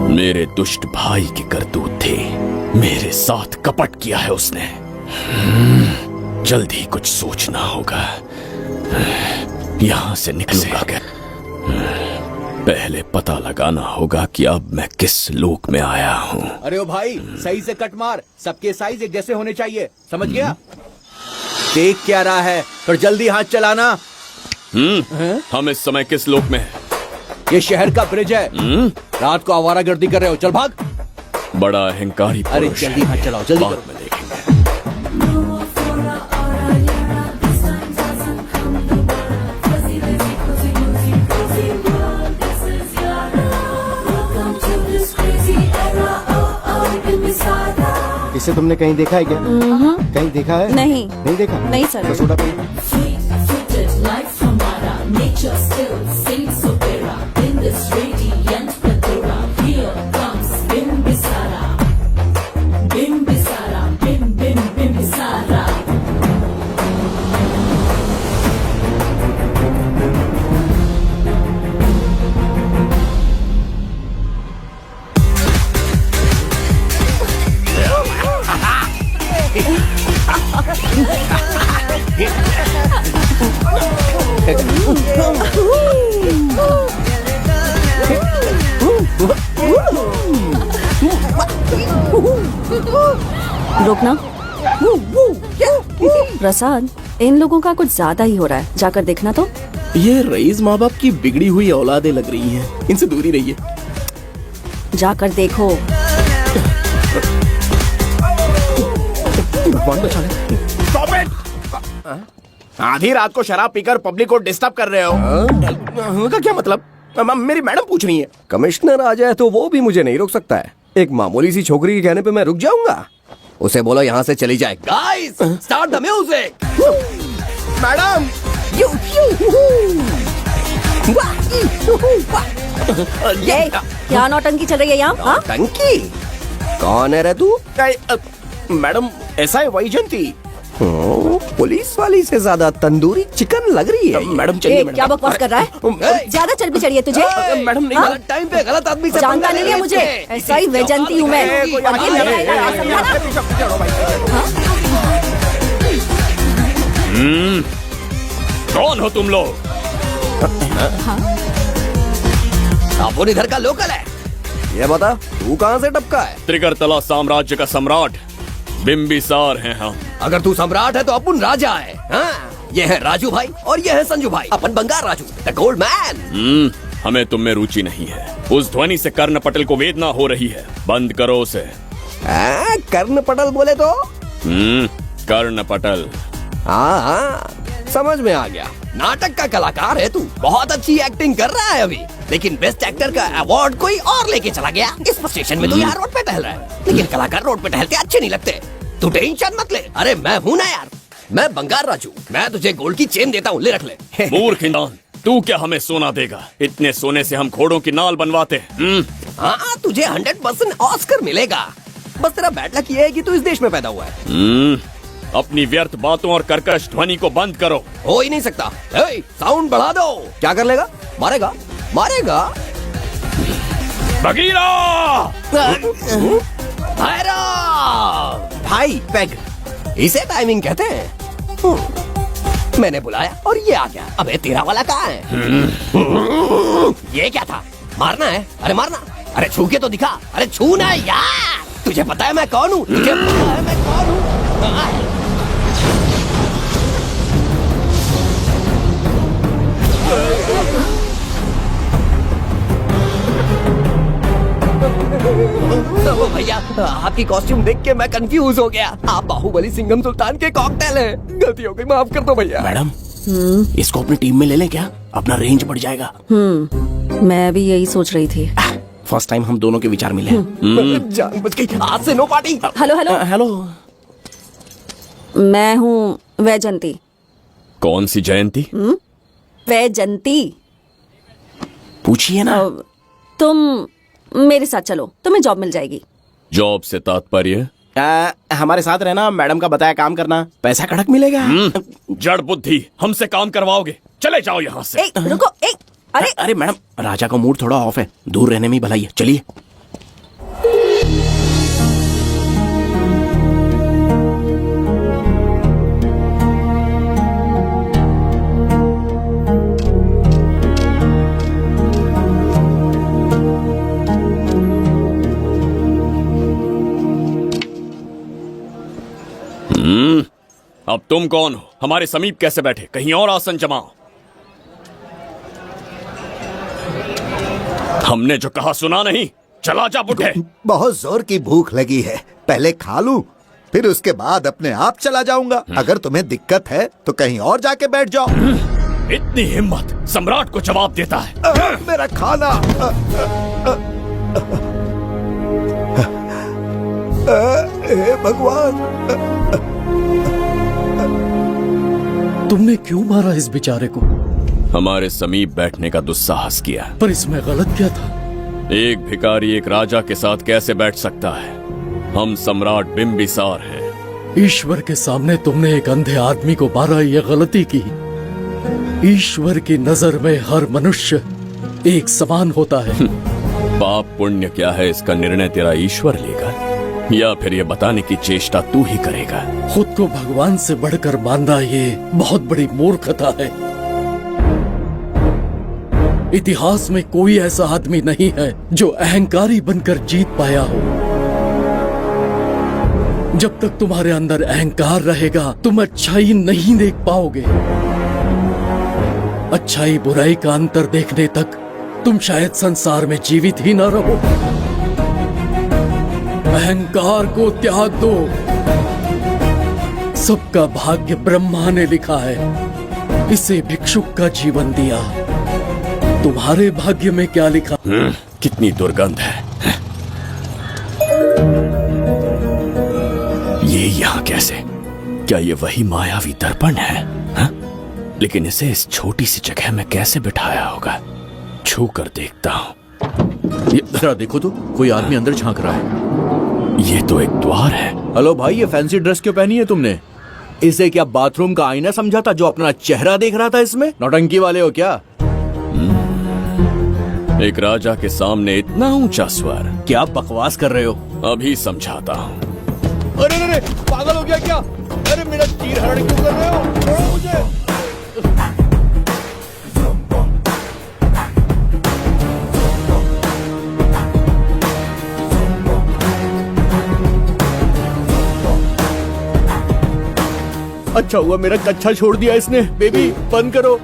मेरे दुष्ट भाई की करतूत थी। मेरे साथ कपट किया है उसने। जल्दी कुछ सोचना होगा। यहां से निकलूंगा क्या? पहले पता लगाना होगा कि अब मैं किस लोक में आया हूँ। अरे ओ भाई, सही से कट मार। सबके साइज एक जैसे होने चाहिए, समझ गया? देख क्या रहा है, पर जल्दी हाथ चलाना। हम इस समय किस लोक में हैं? ये शहर का ब्रिज है। रात को आवारागर्दी कर रहे हो, चल भाग। बड़ा अहंकारी अरे पुरुष जल्दी है। हाथ चलाओ, जल्दी बाद करो। में देखेंगे। इसे तुमने कहीं देखा है क्या? कहीं देखा है? नहीं। नहीं देखा? नहीं सर। तो सोडा पी। रोकना। प्रसाद, इन लोगों का कुछ ज्यादा ही हो रहा है, जाकर देखना तो। ये रईस माँ बाप की बिगड़ी हुई औलादें लग रही हैं। इनसे दूरी रहिए। जाकर देखो। आधी रात को शराब पीकर पब्लिक को डिस्टर्ब कर रहे हो। का क्या मतलब? मेरी मैडम पूछ रही है। कमिश्नर आ जाए तो वो भी मुझे नहीं रोक सकता है। एक मामूली सी छोकरी के कहने पे मैं रुक जाऊंगा? उसे बोलो यहाँ से चली जाए। Guys, start the music. Madam, ये क्या नौटंकी चल रही है यहाँ? टंकी? कौन है रे तू? मैडम, ऐसा है वैजंती। पुलिस वाली से ज्यादा तंदूरी चिकन लग रही है। मैडम चलिए। क्या बकवास कर रहा है? ज्यादा चर्बी चढ़ी है तुझे? मैडम नहीं, गलत टाइम पे गलत आदमी से जानता नहीं है मुझे। ऐसा ही वैजंती हूँ मैं। कौन हो तुम लोग? आप इधर का लोकल है? ये बता, तू कहाँ से टपका है? त्रिगर्तला साम्राज्य का सम्राट बिंबिसार हैं हम। अगर तू सम्राट है तो अपन राजा है। हाँ? ये है राजू भाई और ये है संजू भाई, अपन बंगार राजू, द गोल्ड मैन। हमें तुम में रुचि नहीं है। उस ध्वनि से कर्ण पटल को वेदना हो रही है। बंद करो उसे। कर्ण पटल बोले तो? कर्ण पटल। हाँ, समझ में आ गया। नाटक का कलाकार है तू, बहुत अच्छी एक्टिंग कर रहा है अभी, लेकिन बेस्ट एक्टर का अवार्ड कोई और लेके चला गया। इस फ्रस्ट्रेशन में तू यहाँ रोड पे टहल रहा है, लेकिन कलाकार रोड पे टहलते अच्छे नहीं लगते। तू टेंशन मत ले। अरे मैं हूं ना यार, मैं बंगार राजू, मैं तुझे गोल्ड की चेन देता हूँ, ले रख ले। मूर्ख इंसान, तू क्या हमें सोना देगा? इतने सोने से हम घोड़ों की नाल बनवाते हैं। हाँ, तुझे 100% ऑस्कर मिलेगा। बस तेरा बैड लक ये है कि तू इस देश में पैदा हुआ है। अपनी व्यर्थ बातों और कर्कश ध्वनि को बंद करो। हो ही नहीं सकता। साउंड बढ़ा दो। क्या कर लेगा? मारेगा, मारेगा। बगीरा! भाई पैग, इसे टाइमिंग कहते हैं। मैंने बुलाया और ये आ गया। अबे तेरा वाला कहाँ है? ये क्या था? मारना है? अरे मारना। अरे छू के तो दिखा। अरे छूना है यार। तुझे पता है मैं कौन हूँ? तुझे पता है मैं कौन हूँ? भैया, आपकी कॉस्ट्यूम देख के मैं कंफ्यूज हो गया। आप बाहुबली सिंघम सुल्तान के कॉकटेल हैं। गलती हो गई, माफ कर दो भैया। मैडम, इसको अपनी टीम में ले लें क्या? अपना रेंज बढ़ जाएगा। मैं भी यही सोच रही थी। फर्स्ट टाइम हम दोनों के विचार मिले। जान बच गई। आज से no party. Hello hello hello, मैं हूँ वैजंती। कौन सी जयंती? वैजंती। पूछिए ना। तुम मेरे साथ चलो, तुम्हें जॉब मिल जाएगी। जॉब से तात्पर्य? हमारे साथ रहना, मैडम का बताया काम करना, पैसा कड़क मिलेगा। जड़ बुद्धि, हमसे काम करवाओगे? चले जाओ यहाँ से। रुको, अरे मैडम, राजा का मूड थोड़ा ऑफ है, दूर रहने में ही भलाई है। चलिए। अब तुम कौन हो? हमारे समीप कैसे बैठे? कहीं और आसन जमाओ। हमने जो कहा सुना नहीं? चला जा बुढ़े। बहुत जोर की भूख लगी है, पहले खा लूं, फिर उसके बाद अपने आप चला जाऊंगा। अगर तुम्हें दिक्कत है तो कहीं और जाके बैठ जाओ। इतनी हिम्मत, सम्राट को जवाब देता है। मेरा खाना। हे भगवान, तुमने क्यों मारा इस बेचारे को? हमारे समीप बैठने का दुस्साहस किया। पर इसमें गलत क्या था? एक भिखारी एक राजा के साथ कैसे बैठ सकता है? हम सम्राट बिम्बिसार हैं। ईश्वर के सामने तुमने एक अंधे आदमी को मारा, ये गलती की। ईश्वर की नजर में हर मनुष्य एक समान होता है। पाप पुण्य क्या है, इसका निर्णय तेरा ईश्वर लेगा या फिर ये बताने की चेष्टा तू ही करेगा? खुद को भगवान से बढ़कर मानना ये बहुत बड़ी मूर्खता है। इतिहास में कोई ऐसा आदमी नहीं है जो अहंकारी बनकर जीत पाया हो। जब तक तुम्हारे अंदर अहंकार रहेगा, तुम अच्छाई नहीं देख पाओगे। अच्छाई बुराई का अंतर देखने तक तुम शायद संसार में जीवित ही न रहो। अहंकार को त्याग दो। सबका भाग्य ब्रह्मा ने लिखा है, इसे भिक्षुक का जीवन दिया। तुम्हारे भाग्य में क्या लिखा? कितनी दुर्गंध है। ये यहाँ कैसे? क्या ये वही मायावी दर्पण है? हा? लेकिन इसे इस छोटी सी जगह में कैसे बिठाया होगा? छू कर देखता हूँ। ये जरा देखो तो, कोई आदमी अंदर झांक रहा है। ये तो एक द्वार है। हेलो भाई, ये फैंसी ड्रेस क्यों पहनी है तुमने? इसे क्या बाथरूम का आईना समझा था जो अपना चेहरा देख रहा था इसमें? नौटंकी वाले हो क्या? एक राजा के सामने इतना ऊंचा स्वर। क्या बकवास कर रहे हो? अभी समझाता हूँ। अरे अरे, पागल हो गया क्या? अरे मेरा चीर हरण क्यों कर रहे हो? छोड़ो मुझे। अच्छा हुआ मेरा कच्छा छोड़ दिया इसने। बेबी बंद करो।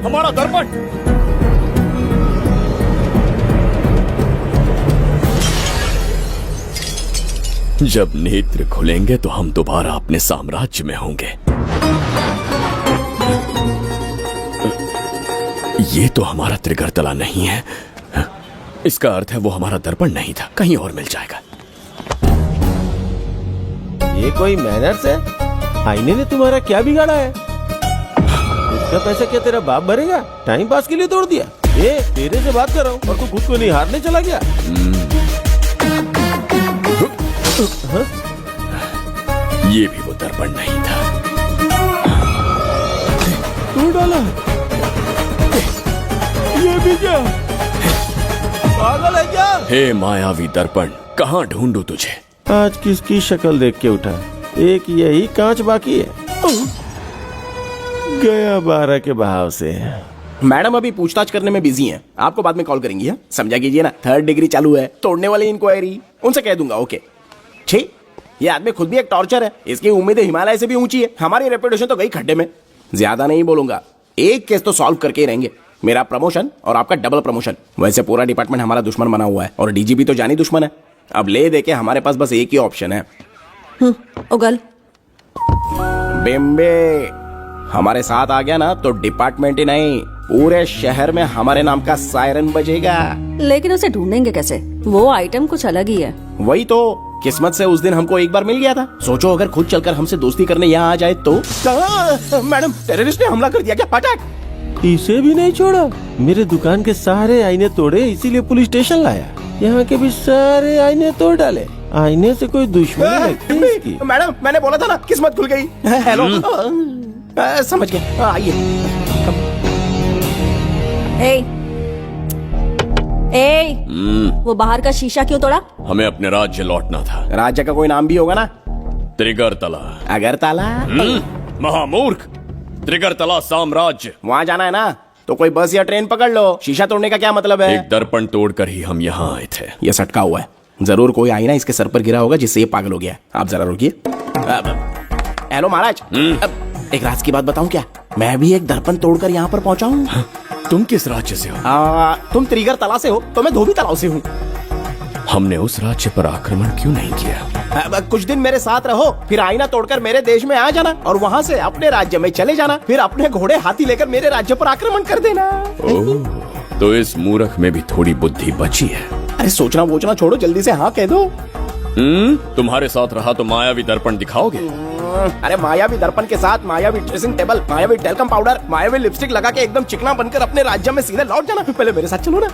हमारा दर्पण। जब नेत्र खुलेंगे तो हम दोबारा अपने साम्राज्य में होंगे। ये तो हमारा त्रिगर तला नहीं है। इसका अर्थ है वो हमारा दर्पण नहीं था, कहीं और मिल जाएगा। ये कोई मैनर्स है? आईने ने तुम्हारा क्या बिगाड़ा है? इसका पैसा क्या तेरा बाप भरेगा? टाइम पास के लिए तोड़ दिया? ये तेरे से बात कर रहा हूँ और तू खुद को निहारने चला गया। हाँ? ये भी वो दर्पण नहीं था। तू डाला? ये भी क्या? पागल है क्या? हे मायावी दर्पण, कहाँ ढूंढूं तुझे? आज किसकी शक्ल देख के उठा? एक यही कांच बाकी है। गया 12 के बहाव से। मैडम अभी पूछताछ करने में बिजी हैं, आपको बाद में कॉल करेंगी। है समझा कीजिए ना, 3rd डिग्री चालू है, तोड़ने वाली इंक्वायरी, उनसे कह दूंगा। ओके ठीक। ये आदमी खुद भी एक टॉर्चर है, इसकी उम्मीदें हिमालय से भी ऊंची है। हमारी रेपुटेशन तो गई खड्डे में। ज्यादा नहीं बोलूंगा, एक केस तो सॉल्व करके ही रहेंगे। मेरा प्रमोशन और आपका डबल प्रमोशन। वैसे पूरा डिपार्टमेंट हमारा दुश्मन बना हुआ है और डीजीपी तो जानी दुश्मन है। अब ले दे के हमारे पास बस एक ही ऑप्शन है। उगल बिम्बे हमारे साथ आ गया ना तो डिपार्टमेंट ही नहीं, पूरे शहर में हमारे नाम का सायरन बजेगा। लेकिन उसे ढूंढेंगे कैसे? वो आइटम कुछ अलग ही है। वही तो, किस्मत से उस दिन हमको एक बार मिल गया था। सोचो अगर खुद चलकर हमसे दोस्ती करने यहाँ आ जाए तो। मैडम टेररिस्ट ने हमला कर दिया क्या? पटाक। इसे भी नहीं छोड़ा। मेरे दुकान के सारे आईने तोड़े, इसीलिए पुलिस स्टेशन लाया। यहाँ के भी सारे आईने तोड़ डाले। आईने से कोई दुश्मनी लगती है इसकी? मैडम मैंने बोला था ना, किस्मत खुल गई। हेलो समझ गए, आइए। वो बाहर का शीशा क्यों तोड़ा? हमें अपने राज्य लौटना था। राज्य का कोई नाम भी होगा ना? त्रिगरतला। अगरतला? महामूर्ख, त्रिगरतला साम्राज्य। वहाँ जाना है ना तो कोई बस या ट्रेन पकड़ लो। शीशा तोड़ने का क्या मतलब है? एक दर्पण तोड़कर ही हम यहाँ आए थे। ये सटका हुआ है, जरूर कोई आईना इसके सर पर गिरा होगा जिससे ये पागल हो गया। आप जरा रुकिए। हेलो महाराज, एक राज की बात बताऊं क्या? मैं भी एक दर्पण तोड़कर यहाँ पर पहुँचा हूँ। तुम किस राज्य से हो? तुम त्रिगर तला से हो तो मैं धोबी तलाव से हूँ। हमने उस राज्य पर आक्रमण क्यों नहीं किया? कुछ दिन मेरे साथ रहो, फिर आईना तोड़कर मेरे देश में आ जाना और वहाँ से अपने राज्य में चले जाना। फिर अपने घोड़े हाथी लेकर मेरे राज्य पर आक्रमण कर देना। ओह, तो इस मूर्ख में भी थोड़ी बुद्धि बची है। अरे सोचना वोचना छोड़ो, जल्दी से हाँ कह दो। तुम्हारे साथ रहा तो मायावी दर्पण दिखाओगे? अरे मायावी दर्पण के साथ मायावी ड्रेसिंग टेबल, मायावी टेलकम पाउडर, मायावी लिपस्टिक लगा के एकदम चिकना बनकर अपने राज्य में सीधे लौट जाना। पहले मेरे साथ चलो ना।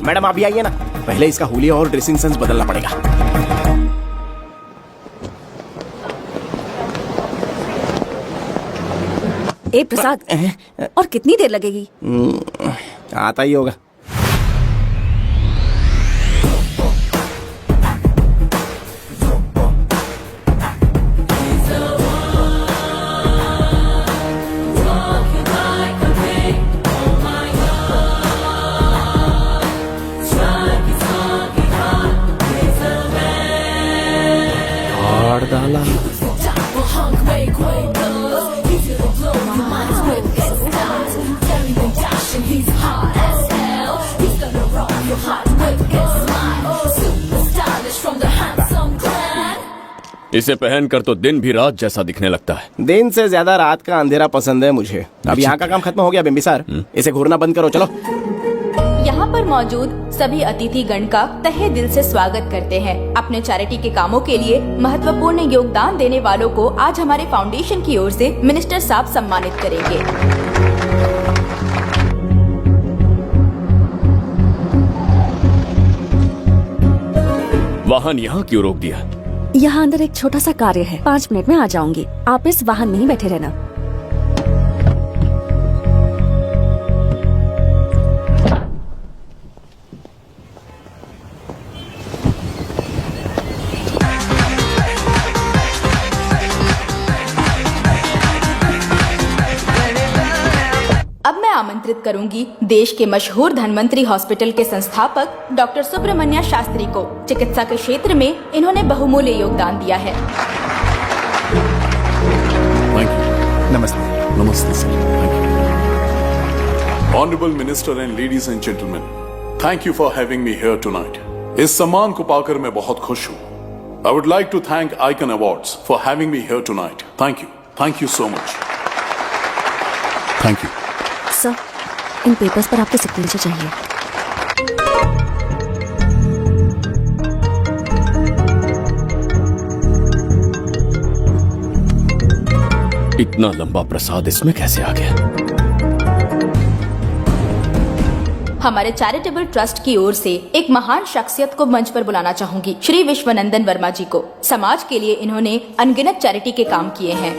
मैडम आप भी आइए ना, पहले इसका हुलिया और ड्रेसिंग सेंस बदलना पड़ेगा। ए प्रसाद, और कितनी देर लगेगी? आता ही होगा। इसे पहनकर तो दिन भी रात जैसा दिखने लगता है। दिन से ज्यादा रात का अंधेरा पसंद है मुझे। अब यहाँ का काम खत्म हो गया बिम्बिसार, इसे घूरना बंद करो। चलो। यहाँ पर मौजूद सभी अतिथि गण का तहे दिल से स्वागत करते हैं। अपने चैरिटी के कामों के लिए महत्वपूर्ण योगदान देने वालों को आज हमारे फाउंडेशन की ओर से मिनिस्टर साहब सम्मानित करेंगे। वाहन यहाँ क्यों रोक दिया? यहाँ अंदर एक छोटा सा कार्य है, 5 मिनट में आ जाऊंगी। आप इस वाहन में ही बैठे रहना। अब मैं आमंत्रित करूंगी देश के मशहूर धन्वंतरी हॉस्पिटल के संस्थापक डॉक्टर सुब्रमण्य शास्त्री को। चिकित्सा के क्षेत्र में इन्होंने बहुमूल्य योगदान दिया है। नमस्ते। नमस्ते sir. Honorable Minister and ladies and gentlemen, thank you for having me here tonight. इस सम्मान को पाकर मैं बहुत खुश हूँ। I would like to thank Icon Awards for having me here tonight. Thank you so much. Thank you. Sir, in papers पर आपके सिग्नेचर चाहिए। इतना लंबा प्रसाद इसमें कैसे आ गया? हमारे चैरिटेबल ट्रस्ट की ओर से एक महान शख्सियत को मंच पर बुलाना चाहूंगी, श्री विश्वनंदन वर्मा जी को। समाज के लिए इन्होंने अनगिनत चैरिटी के काम किए हैं।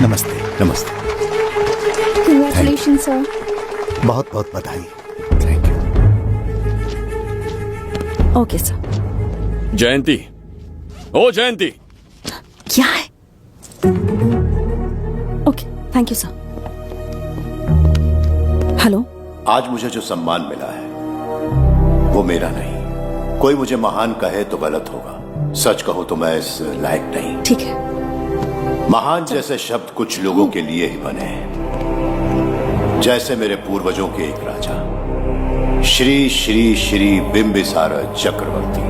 नमस्ते। नमस्ते। Congratulation sir. बहुत बहुत बधाई। Okay sir. जयंती, ओ जयंती, क्या है? Okay, thank you sir. Hello. आज मुझे जो सम्मान मिला है वो मेरा नहीं। कोई मुझे महान कहे तो गलत होगा, सच कहो तो मैं इस लायक नहीं। ठीक है। महान जैसे शब्द कुछ लोगों के लिए ही बने हैं, जैसे मेरे पूर्वजों के एक राजा श्री श्री श्री बिंबिसार चक्रवर्ती।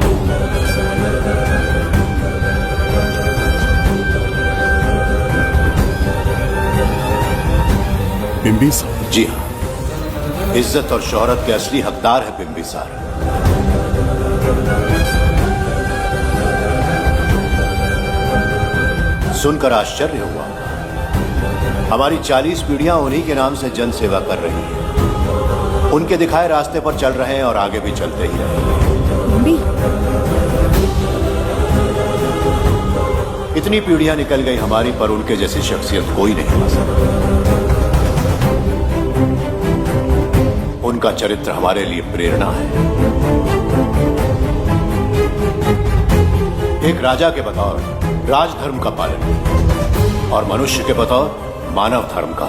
बिंबिसार? जी हाँ, इज्जत और शोहरत के असली हकदार है बिंबिसार। सुनकर आश्चर्य हुआ, हमारी 40 पीढ़ियां उन्हीं के नाम से जन सेवा कर रही हैं। उनके दिखाए रास्ते पर चल रहे हैं और आगे भी चलते ही रहेंगे। इतनी पीढ़ियां निकल गई हमारी, पर उनके जैसी शख्सियत कोई नहीं आ सकता। उनका चरित्र हमारे लिए प्रेरणा है। एक राजा के बतौर राजधर्म का पालन और मनुष्य के बतौर मानव धर्म का।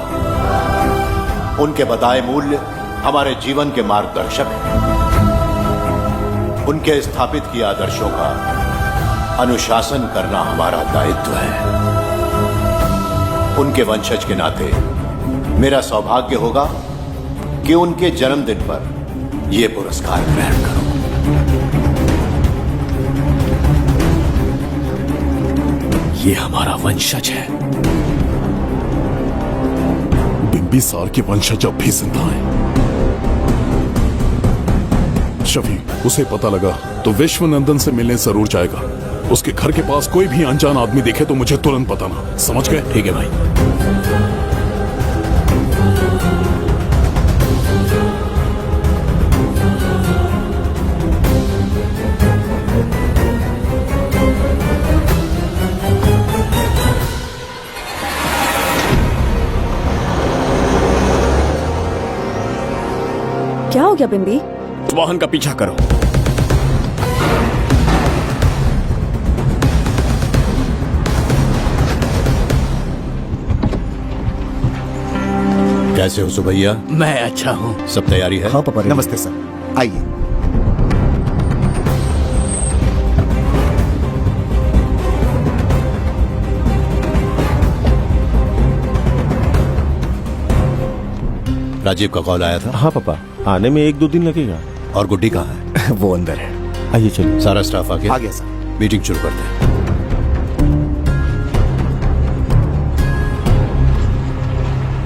उनके बताए मूल्य हमारे जीवन के मार्गदर्शक हैं। उनके स्थापित किए आदर्शों का अनुशासन करना हमारा दायित्व है। उनके वंशज के नाते मेरा सौभाग्य होगा कि उनके जन्मदिन पर यह पुरस्कार ग्रहण करूं। ये हमारा वंशज है। बिंबिसार के वंशज अब भी जिंदा हैं। शफी, उसे पता लगा तो विश्वनंदन से मिलने जरूर जाएगा। उसके घर के पास कोई भी अनजान आदमी दिखे तो मुझे तुरंत बताना, समझ गए? ठीक है भाई। क्या हो गया बिंबी? वाहन का पीछा करो। कैसे हो सुभैया? मैं अच्छा हूँ। सब तैयारी है? हाँ पापा। नमस्ते सर, आइए। राजीव का कॉल आया था? हाँ पापा, आने में 1-2 दिन लगेगा। और गुड्डी कहाँ है? वो अंदर है। आइए चलिए। सारा स्टाफ आ गया? आ गया सर। मीटिंग शुरू करते हैं।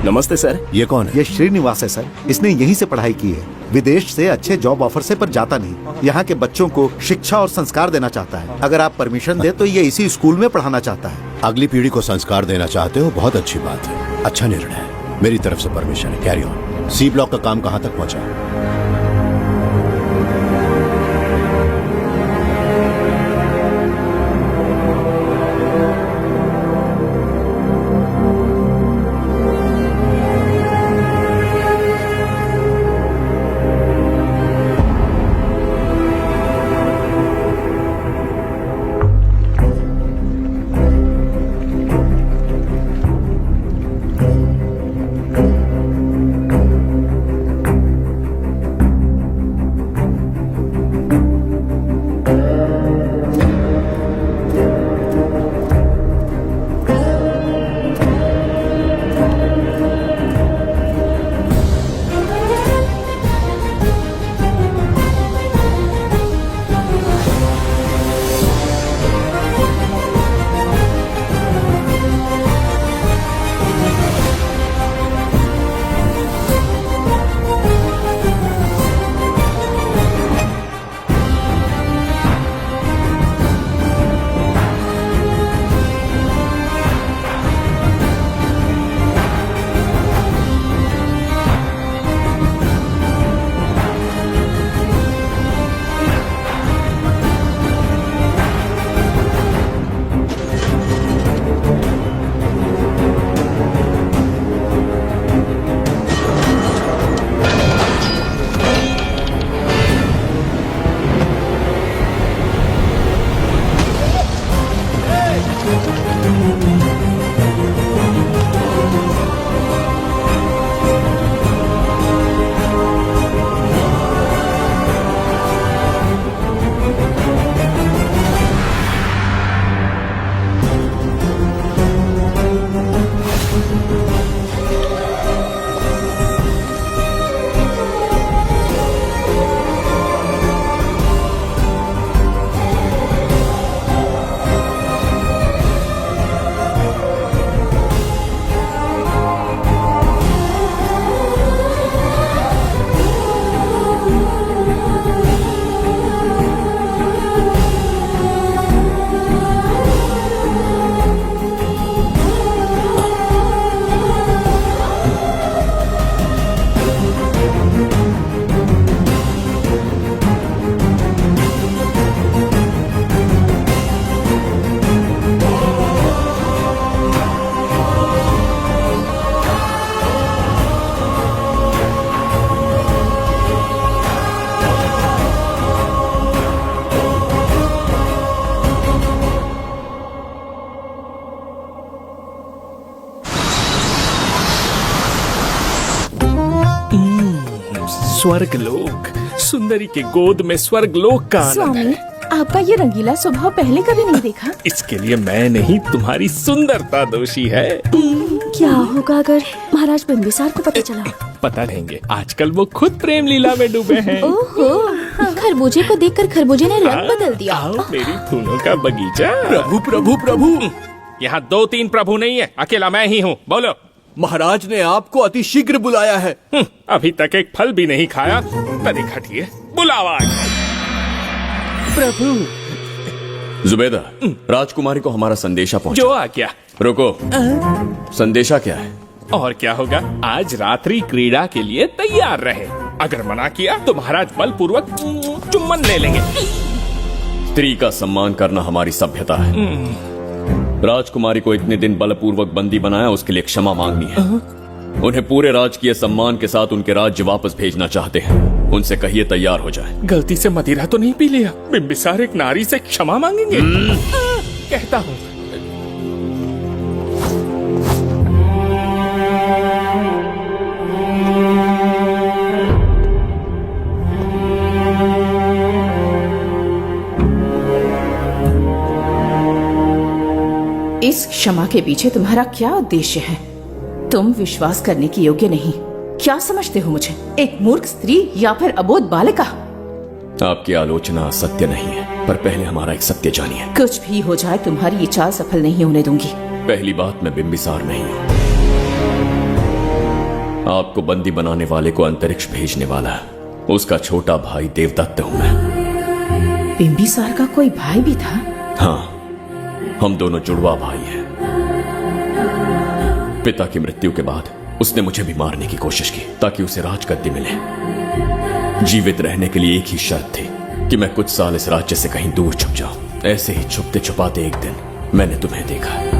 नमस्ते सर। ये कौन है? ये श्रीनिवास है सर। इसने यहीं से पढ़ाई की है। विदेश से अच्छे जॉब ऑफर से पर जाता नहीं। यहाँ के बच्चों को शिक्षा और संस्कार देना चाहता है। अगर आप परमिशन दे तो ये इसी स्कूल में पढ़ाना चाहता है। अगली पीढ़ी को संस्कार देना चाहते हो, बहुत अच्छी बात है, अच्छा निर्णय है। मेरी तरफ से परमिशन है, कैरी ऑन। सी ब्लॉक का काम कहाँ तक पहुँचा? स्वर्गलोक, सुंदरी के गोद में स्वर्गलोक का आनंद स्वामी, है। आपका ये रंगीला स्वभाव पहले कभी नहीं देखा। इसके लिए मैं नहीं, तुम्हारी सुंदरता दोषी है। क्या होगा अगर महाराज बिंबिसार को पता चला? पता लेंगे, आजकल वो खुद प्रेम लीला में डूबे हैं। ओहो, खरबूजे को देखकर खरबूजे ने रंग बदल दिया। आओ मेरी फूलों का बगीचा। प्रभु प्रभु प्रभु, यहाँ 2-3 प्रभु नहीं है, अकेला मैं ही हूँ। बोलो। महाराज ने आपको अति शीघ्र बुलाया है। अभी तक एक फल भी नहीं खाया, तनिक हटिए, बुलावा। प्रभु। जुबेदा, राजकुमारी को हमारा संदेशा पहुंचा। जो आ गया। रुको, संदेशा क्या है? और क्या होगा, आज रात्रि क्रीड़ा के लिए तैयार रहे। अगर मना किया तो महाराज बलपूर्वक चुम्बन ले लेंगे। स्त्री का सम्मान करना हमारी सभ्यता है। राजकुमारी को इतने दिन बलपूर्वक बंदी बनाया, उसके लिए क्षमा मांगनी है। उन्हें पूरे राजकीय सम्मान के साथ उनके राज्य वापस भेजना चाहते हैं। उनसे कहिए तैयार हो जाए। गलती से मदिरा तो नहीं पी लिया? बिंबिसार एक नारी से क्षमा मांगेंगे? कहता हूँ। इस क्षमा के पीछे तुम्हारा क्या उद्देश्य है? तुम विश्वास करने की योग्य नहीं। क्या समझते हो मुझे, एक मूर्ख स्त्री या फिर अबोध बालिका? आपकी आलोचना सत्य नहीं है, पर पहले हमारा एक सत्य जानिए। कुछ भी हो जाए, तुम्हारी ये चाल सफल नहीं होने दूंगी। पहली बात, मैं बिंबिसार नहीं हूँ। आपको बंदी बनाने वाले को अंतरिक्ष भेजने वाला उसका छोटा भाई देवदत्त हूँ मैं। बिंबिसार का कोई भाई भी था? हाँ, हम दोनों जुड़वा भाई हैं। पिता की मृत्यु के बाद उसने मुझे भी मारने की कोशिश की ताकि उसे राजगद्दी मिले। जीवित रहने के लिए एक ही शर्त थी कि मैं कुछ साल इस राज्य से कहीं दूर छुप जाऊं। ऐसे ही छुपते छुपाते एक दिन मैंने तुम्हें देखा।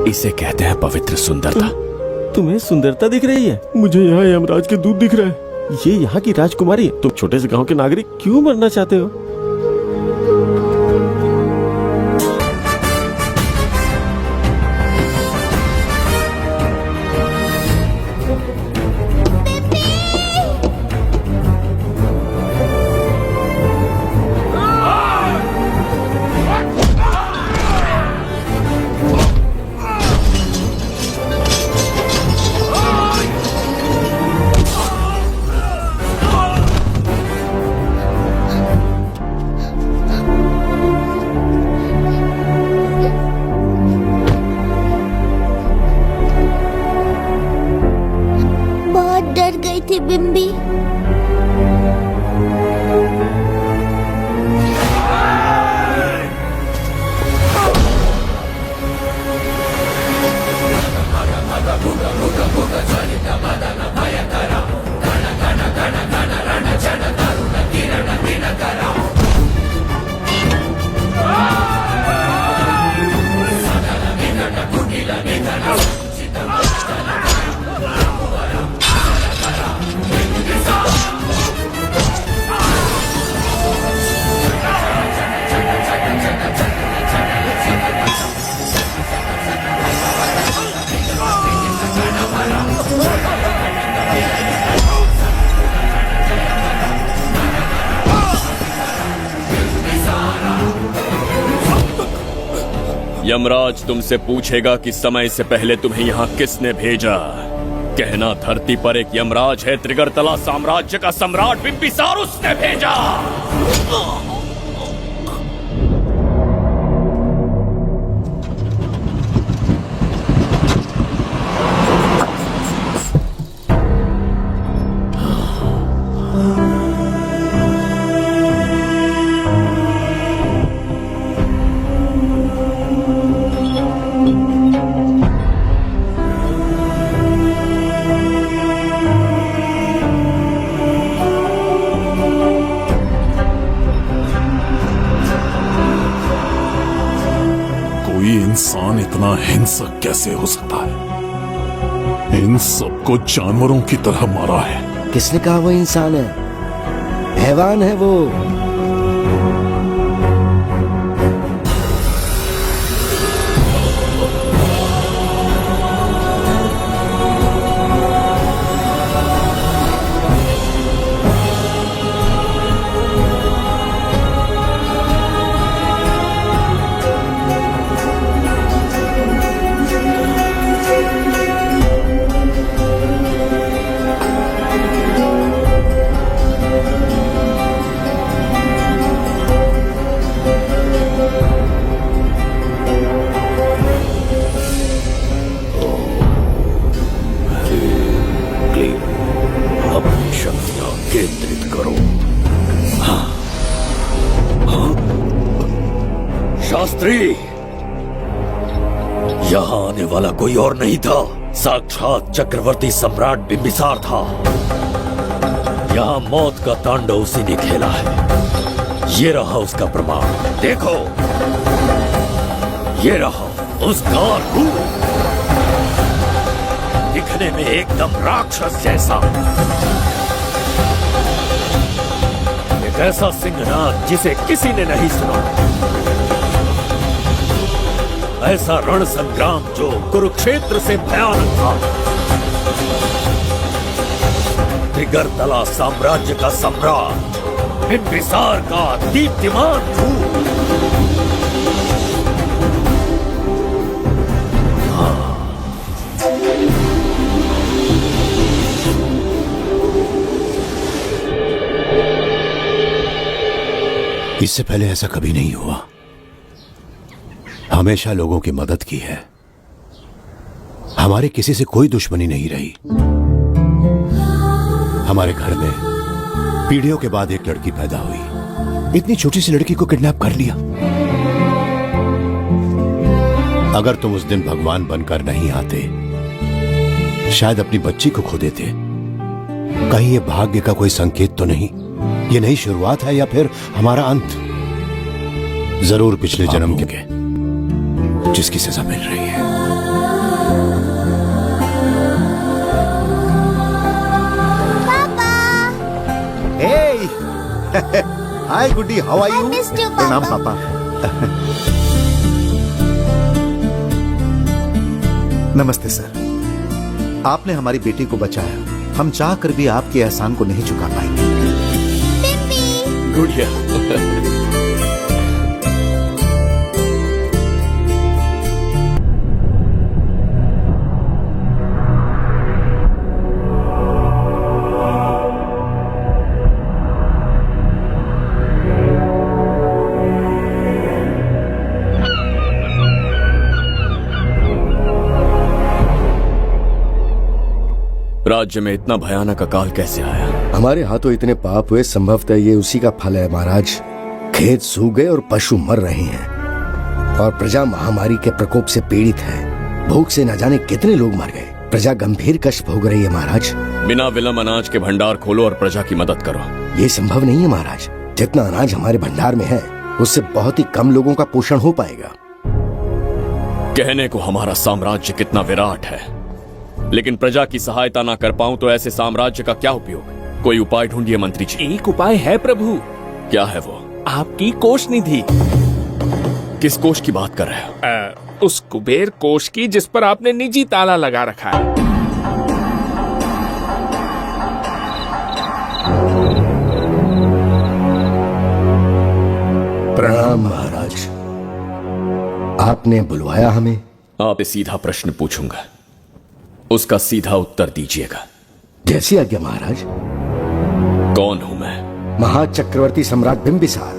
इसे कहते हैं पवित्र सुंदरता। तुम्हें सुंदरता दिख रही है? मुझे यहाँ यमराज के दूध दिख रहा है। ये यहाँ की राजकुमारी है। तुम छोटे से गांव के नागरिक क्यों मरना चाहते हो? थी बिम्बी। यमराज तुमसे पूछेगा कि समय से पहले तुम्हें यहाँ किसने भेजा। कहना धरती पर एक यमराज है, त्रिगर्तला साम्राज्य का सम्राट बिम्बिसार उसने भेजा। इंसान इतना हिंसक कैसे हो सकता है? इन सबको जानवरों की तरह मारा है। किसने कहा वो इंसान है? हैवान है वो। अपनी शक्तियां केंद्रित करो। हाँ। हाँ। शास्त्री, यहाँ आने वाला कोई और नहीं था, साक्षात चक्रवर्ती सम्राट बिंबिसार था। यहाँ मौत का तांडव उसी ने खेला है। ये रहा उसका प्रमाण, देखो। ये रहा उसका रूप, दिखने में एकदम राक्षस जैसा। एक ऐसा सिंहनाद जिसे किसी ने नहीं सुना। ऐसा रण संग्राम जो कुरुक्षेत्र से भयानक था। त्रिगर्तला साम्राज्य का सम्राट, बिंबिसार का दीप्तिमान रूप। इससे पहले ऐसा कभी नहीं हुआ। हमेशा लोगों की मदद की है। हमारे किसी से कोई दुश्मनी नहीं रही। हमारे घर में पीढ़ियों के बाद एक लड़की पैदा हुई। इतनी छोटी सी लड़की को किडनैप कर लिया। अगर तुम उस दिन भगवान बनकर नहीं आते, शायद अपनी बच्ची को खो देते। कहीं ये भाग्य का कोई संकेत तो नहीं? ये नई शुरुआत है या फिर हमारा अंत? जरूर पिछले जन्म के जिसकी सजा मिल रही है। Hey! Hi, Goody. How are you? I missed you, प्रणाम Papa. पापा। नमस्ते सर। आपने हमारी बेटी को बचाया। हम चाह कर भी आपके एहसान को नहीं चुका पाएंगे। गुड़िया। राज्य में इतना भयानक अकाल कैसे आया? हमारे हाथों इतने पाप हुए, संभवतः ये उसी का फल है महाराज। खेत सूख गए और पशु मर रहे हैं और प्रजा महामारी के प्रकोप से पीड़ित है। भूख से न जाने कितने लोग मर गए। प्रजा गंभीर कष्ट भोग रही है महाराज। बिना विलंब अनाज के भंडार खोलो और प्रजा की मदद करो। ये संभव नहीं है महाराज। जितना अनाज हमारे भंडार में है उससे बहुत ही कम लोगों का पोषण हो पाएगा। कहने को हमारा साम्राज्य कितना विराट है, लेकिन प्रजा की सहायता ना कर पाऊं तो ऐसे साम्राज्य का क्या उपयोग? कोई उपाय ढूंढिए मंत्री जी। एक उपाय है प्रभु। क्या है वो? आपकी कोष निधि। किस कोष की बात कर रहे हो? उस कुबेर कोष की जिस पर आपने निजी ताला लगा रखा है। प्रणाम महाराज। आपने बुलवाया हमें? आपसे सीधा प्रश्न पूछूंगा, उसका सीधा उत्तर दीजिएगा। जैसी आज्ञा महाराज। कौन हूं मैं? महाचक्रवर्ती सम्राट बिंबिसार।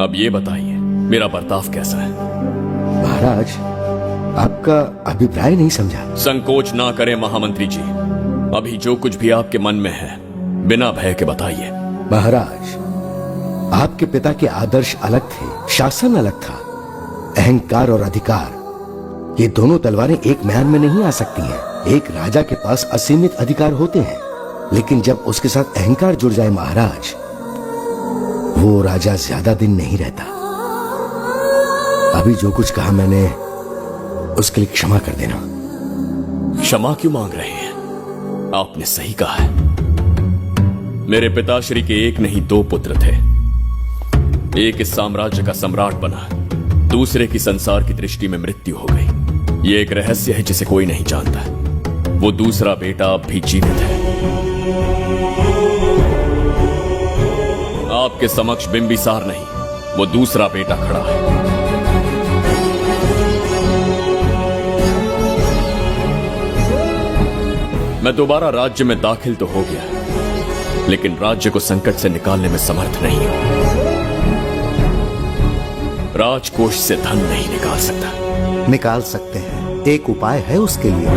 अब ये बताइए मेरा बर्ताव कैसा है? महाराज, आपका अभिप्राय नहीं समझा। संकोच ना करें महामंत्री जी। अभी जो कुछ भी आपके मन में है बिना भय के बताइए। महाराज, आपके पिता के आदर्श अलग थे, शासन अलग था। अहंकार और अधिकार, ये दोनों तलवारें एक म्यान में नहीं आ सकती हैं। एक राजा के पास असीमित अधिकार होते हैं, लेकिन जब उसके साथ अहंकार जुड़ जाए महाराज, वो राजा ज्यादा दिन नहीं रहता। अभी जो कुछ कहा मैंने उसके लिए क्षमा कर देना। क्षमा क्यों मांग रहे हैं? आपने सही कहा है। मेरे पिताश्री के एक नहीं 2 पुत्र थे। एक इस साम्राज्य का सम्राट बना, दूसरे की संसार की दृष्टि में मृत्यु हो गई। ये एक रहस्य है जिसे कोई नहीं जानता। वो दूसरा बेटा अब भी जीवित है। आपके समक्ष बिंबिसार नहीं, वो दूसरा बेटा खड़ा है। मैं दोबारा राज्य में दाखिल तो हो गया, लेकिन राज्य को संकट से निकालने में समर्थ नहीं हूं। राजकोष से धन नहीं निकाल सकता। निकाल सकते हैं, एक उपाय है उसके लिए।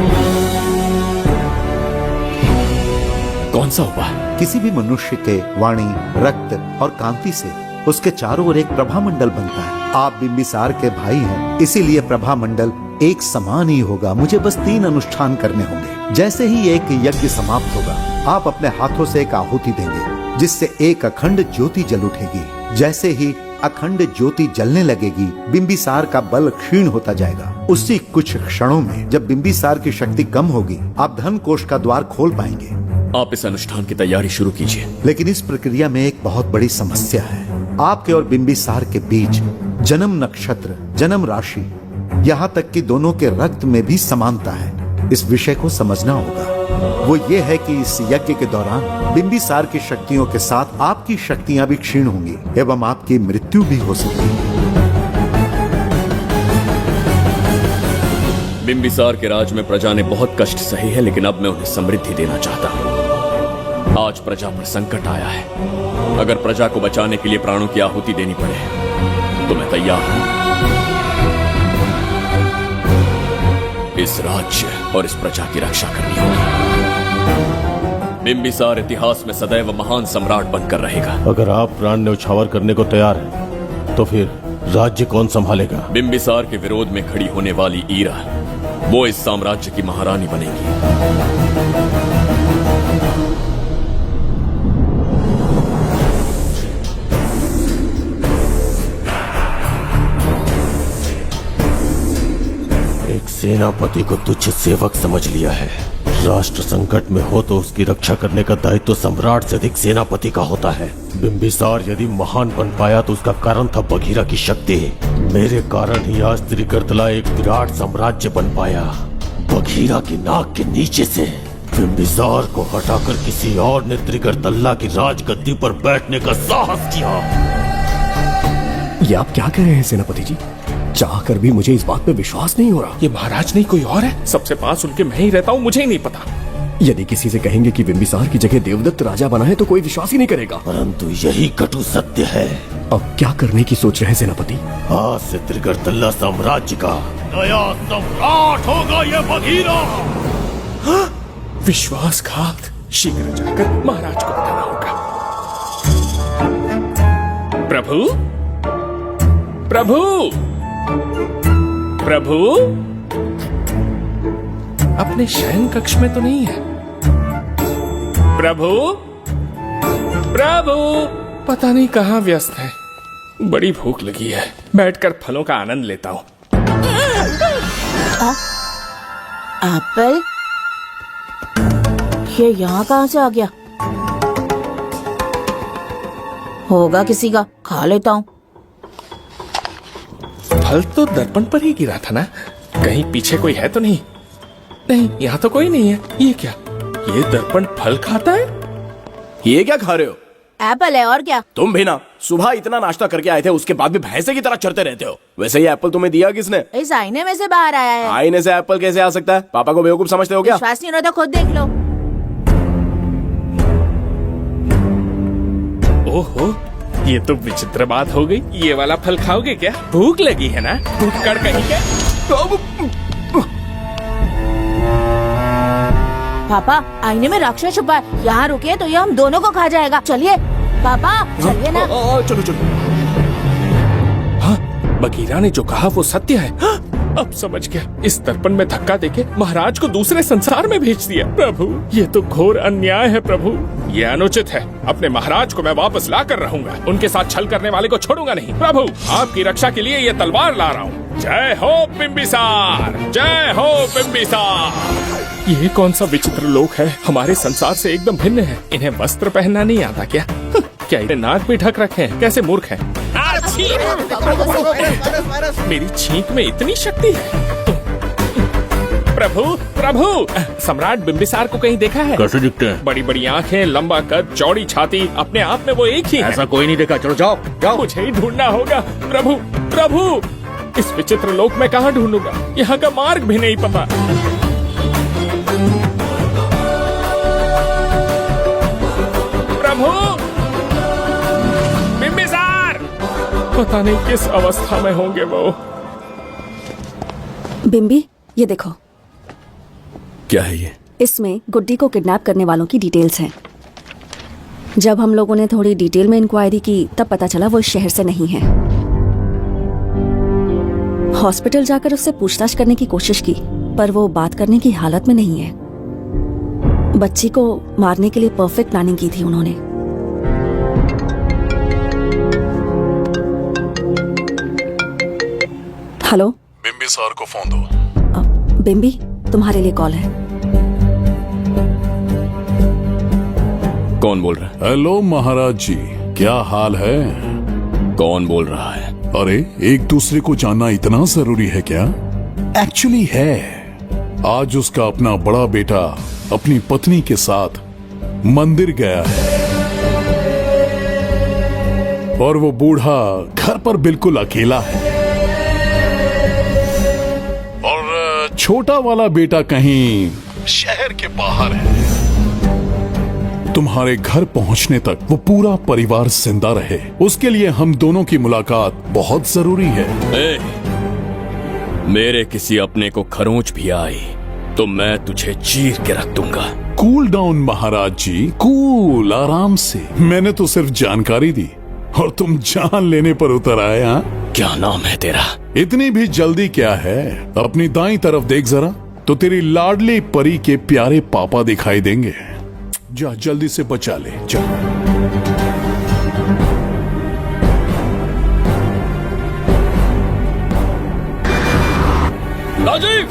कौन सा उपाय? किसी भी मनुष्य के वाणी, रक्त और कांति से उसके चारों ओर एक प्रभामंडल बनता है। आप बिंबिसार के भाई हैं, इसीलिए प्रभामंडल एक समान ही होगा। मुझे बस 3 अनुष्ठान करने होंगे। जैसे ही एक यज्ञ समाप्त होगा, आप अपने हाथों से एक आहुति देंगे, जिससे एक अखंड ज्योति जल उठेगी। जैसे ही अखंड ज्योति जलने लगेगी, बिंबिसार का बल क्षीण होता जाएगा। उसी कुछ क्षणों में जब बिंबिसार की शक्ति कम होगी, आप धन कोष का द्वार खोल पाएंगे। आप इस अनुष्ठान की तैयारी शुरू कीजिए। लेकिन इस प्रक्रिया में एक बहुत बड़ी समस्या है। आपके और बिंबिसार के बीच जन्म नक्षत्र, जन्म राशि, यहाँ तक कि दोनों के रक्त में भी समानता है। इस विषय को समझना होगा। वो ये है कि इस यज्ञ के दौरान बिंबिसार की शक्तियों के साथ आपकी शक्तियां भी क्षीण होंगी एवं आपकी मृत्यु भी हो सकती है। बिंबिसार के राज में प्रजा ने बहुत कष्ट सहे हैं, लेकिन अब मैं उन्हें समृद्धि देना चाहता हूँ। आज प्रजा पर संकट आया है। अगर प्रजा को बचाने के लिए प्राणों की आहुति देनी पड़े तो मैं तैयार हूं। इस राज्य और इस प्रजा की रक्षा करनी होगी। बिंबिसार इतिहास में सदैव महान सम्राट बनकर रहेगा। अगर आप प्राण न्यौछावर करने को तैयार हैं, तो फिर राज्य कौन संभालेगा? बिंबिसार के विरोध में खड़ी होने वाली ईरा, वो इस साम्राज्य की महारानी बनेगी। सेनापति को तुच्छ सेवक समझ लिया है। राष्ट्र संकट में हो तो उसकी रक्षा करने का दायित्व तो सम्राट से अधिक सेनापति का होता है। बिंबिसार यदि महान बन पाया तो उसका कारण था बघीरा की शक्ति। मेरे कारण ही आज त्रिगर्तला एक विराट साम्राज्य बन पाया। बघीरा की नाक के नीचे से बिंबिसार को हटाकर किसी और ने त्रिगर्तला की राजगद्दी पर बैठने का साहस किया। ये आप क्या कह रहे हैं सेनापति जी? चाहकर भी मुझे इस बात पे विश्वास नहीं हो रहा। ये महाराज नहीं कोई और है। सबसे पास उनके मैं ही रहता हूँ, मुझे ही नहीं पता। यदि किसी से कहेंगे कि बिंबिसार की जगह देवदत्त राजा बना है तो कोई विश्वास ही नहीं करेगा। परंतु यही कटु सत्य है। अब क्या करने की सोच रहे हैं सेनापति? आज से त्रिगर्तला साम्राज्य का नया सम्राट होगा ये बघीरा। विश्वासघात। शीघ्र जाकर महाराज को बताना होगा। प्रभु, प्रभु, प्रभु, अपने शयन कक्ष में तो नहीं है। प्रभु, प्रभु, पता नहीं कहाँ व्यस्त है। बड़ी भूख लगी है, बैठकर फलों का आनंद लेता हूँ। एप्पल? ये यहाँ कहाँ से आ गया? होगा किसी का, खा लेता हूँ। फल तो दर्पण पर ही गिरा था ना? कहीं पीछे कोई है तो नहीं? नहीं, यहाँ तो कोई नहीं है। ये क्या? ये दर्पण फल खाता है? ये क्या खा रहे हो? एप्पल है और क्या? तुम भी ना सुबह इतना नाश्ता करके आए थे, उसके बाद भी भैंसे की तरह चढ़ते रहते हो। वैसे ये एप्पल तुम्हें दिया किसने? इस आईने में से बाहर आया है। आईने से एप्पल कैसे आ सकता है? पापा को बेवकूफ समझते हो क्या? विश्वास नहीं हो रहा तो खुद देख लो। ओहो, ये तो विचित्र बात हो गई। ये वाला फल खाओगे क्या? भूख लगी है ना? भूखड़ कहीं क्या? पापा, आईने में राक्षस छुपा है। यहाँ रुकिए तो ये हम दोनों को खा जाएगा। चलिए पापा, चलिए ना। चलो चलो। हाँ, बघीरा ने जो कहा वो सत्य है। अब समझ गया, इस दर्पण में धक्का देके महाराज को दूसरे संसार में भेज दिया। प्रभु, ये तो घोर अन्याय है प्रभु, ये अनुचित है। अपने महाराज को मैं वापस ला कर रहूंगा, उनके साथ छल करने वाले को छोड़ूंगा नहीं। प्रभु, आपकी रक्षा के लिए ये तलवार ला रहा हूँ। जय हो बिंबिसार, जय हो बिंबिसार। ये कौन सा विचित्र लोक है, हमारे संसार से एकदम भिन्न है। इन्हें वस्त्र पहनना नहीं आता क्या? क्या इन्हें नाक भी ढक रखे हैं? कैसे मूर्ख हैं। मेरी छींक में इतनी शक्ति है। प्रभु, प्रभु, सम्राट बिंबिसार को कहीं देखा है? कैसे दिखते हैं? बड़ी बड़ी आंखें, लंबा कद, चौड़ी छाती, अपने आप में वो एक ही है। ऐसा कोई नहीं देखा। चलो जाओ जाओ। मुझे ही ढूंढना होगा। प्रभु, प्रभु, इस विचित्र लोक में कहाँ ढूंढूंगा? यहाँ का मार्ग भी नहीं पता। प्रभु, बिंबिसार, पता नहीं किस अवस्था में होंगे वो। बिंबी, ये देखो। क्या है ये? इसमें गुड्डी को किडनैप करने वालों की डिटेल्स हैं। जब हम लोगों ने थोड़ी डिटेल में इंक्वायरी की तब पता चला वो इस शहर से नहीं है। हॉस्पिटल जाकर उससे पूछताछ करने की कोशिश की पर वो बात करने की हालत में नहीं है। बच्ची को मारने के लिए परफेक्ट प्लानिंग की थी उन्होंने। हेलो, बिंबिसार को फोन दो। बिंबी, तुम्हारे लिए कॉल है। कौन बोल रहा है? हेलो महाराज जी, क्या हाल है? कौन बोल रहा है? अरे, एक दूसरे को जानना इतना जरूरी है क्या? एक्चुअली है। आज उसका अपना बड़ा बेटा अपनी पत्नी के साथ मंदिर गया है और वो बूढ़ा घर पर बिल्कुल अकेला है और छोटा वाला बेटा कहीं शहर के बाहर है। तुम्हारे घर पहुंचने तक वो पूरा परिवार जिंदा रहे, उसके लिए हम दोनों की मुलाकात बहुत जरूरी है। मेरे किसी अपने को खरोंच भी आई तो मैं तुझे चीर के रख दूंगा। कूल डाउन महाराज जी, कूल, आराम से। मैंने तो सिर्फ जानकारी दी और तुम जान लेने पर उतर आए। हाँ, क्या नाम है तेरा? इतनी भी जल्दी क्या है? अपनी दाईं तरफ देख जरा तो तेरी लाडली परी के प्यारे पापा दिखाई देंगे। जा, जल्दी से बचा ले, जा। राजीव!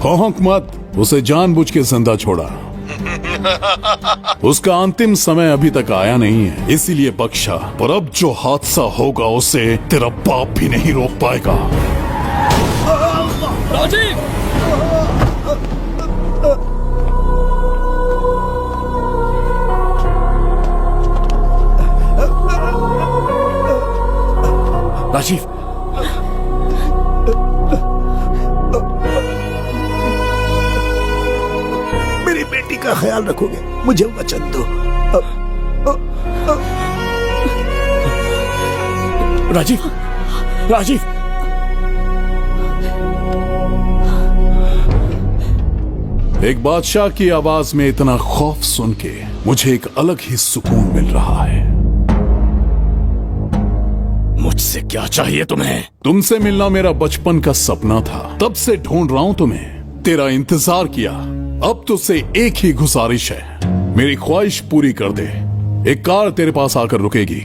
हौंक मत, उसे जानबूझ के जिंदा छोड़ा। उसका अंतिम समय अभी तक आया नहीं है, इसीलिए बख्शा। पर अब जो हादसा होगा उसे तेरा बाप भी नहीं रोक पाएगा। राजीव! राजीव, मेरी बेटी का ख्याल रखोगे? मुझे वचन दो। राजीव, राजीव! एक बादशाह की आवाज में इतना खौफ सुन के मुझे एक अलग ही सुकून मिल रहा है। मुझसे क्या चाहिए तुम्हें? तुमसे मिलना मेरा बचपन का सपना था, तब से ढूंढ रहा हूं तुम्हें, तेरा इंतजार किया। अब तुझसे एक ही गुजारिश है, मेरी ख्वाहिश पूरी कर दे। एक कार तेरे पास आकर रुकेगी,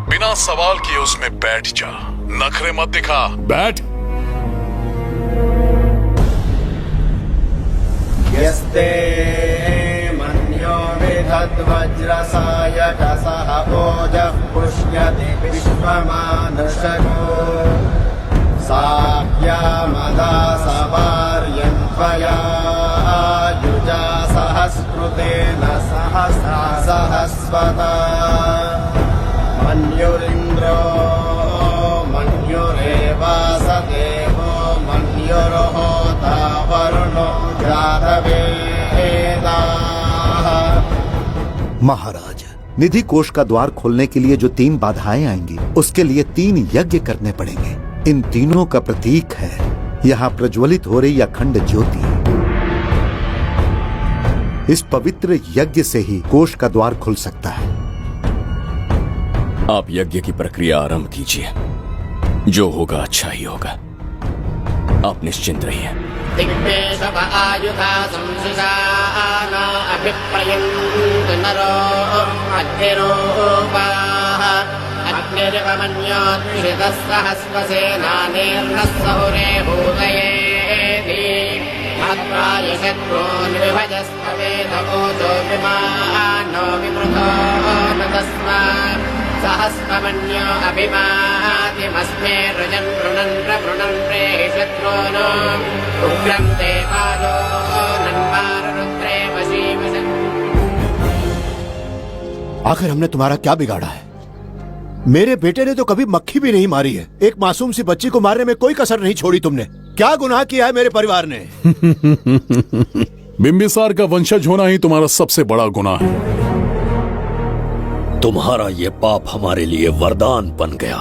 बिना सवाल किए उसमें बैठ जा, नखरे मत दिखा, बैठ। यस्ते मन्यो विधद्वज्रसायकसः ओजः पुष्यति विश्वमानशको साह्यामदा सवार्यन्त्वया युजा सहस्कृतेन सहसा सहस्वता मन्युरिन्द्रो मन्युरेवास देवो मन्युर्होता वरुणो महाराज, निधि कोष का द्वार खोलने के लिए जो 3 बाधाएं आएंगी, उसके लिए 3 यज्ञ करने पड़ेंगे। इन तीनों का प्रतीक है यहाँ प्रज्वलित हो रही अखंड ज्योति, इस पवित्र यज्ञ से ही कोष का द्वार खुल सकता है। आप यज्ञ की प्रक्रिया आरंभ कीजिए, जो होगा अच्छा ही होगा। आप निश्चिंत रहिए। दिग्वेशव आयुधा संसृजाना अभिप्रयन्त नरो अग्निरूपाः अग्निर्वमन्योत्क्षितस्सहस्रसेनानेर्नः सहुरे भूतयेति महत्प्राय शत्रून् विमानो विमृतो न तस्मात् सहस्रमन्यो अभिमातिमस्मे रजन् वृणन् प्रवृणन् प्रेहि शत्रून् उग्रं ते पादो नन्वारुद्रे वशीवसन्। आखिर हमने तुम्हारा क्या बिगाड़ा है? मेरे बेटे ने तो कभी मक्खी भी नहीं मारी है। एक मासूम सी बच्ची को मारने में कोई कसर नहीं छोड़ी तुमने। क्या गुनाह किया है मेरे परिवार ने? बिंबिसार का वंशज होना ही तुम्हारा सबसे बड़ा गुनाह है। तुम्हारा ये पाप हमारे लिए वरदान बन गया।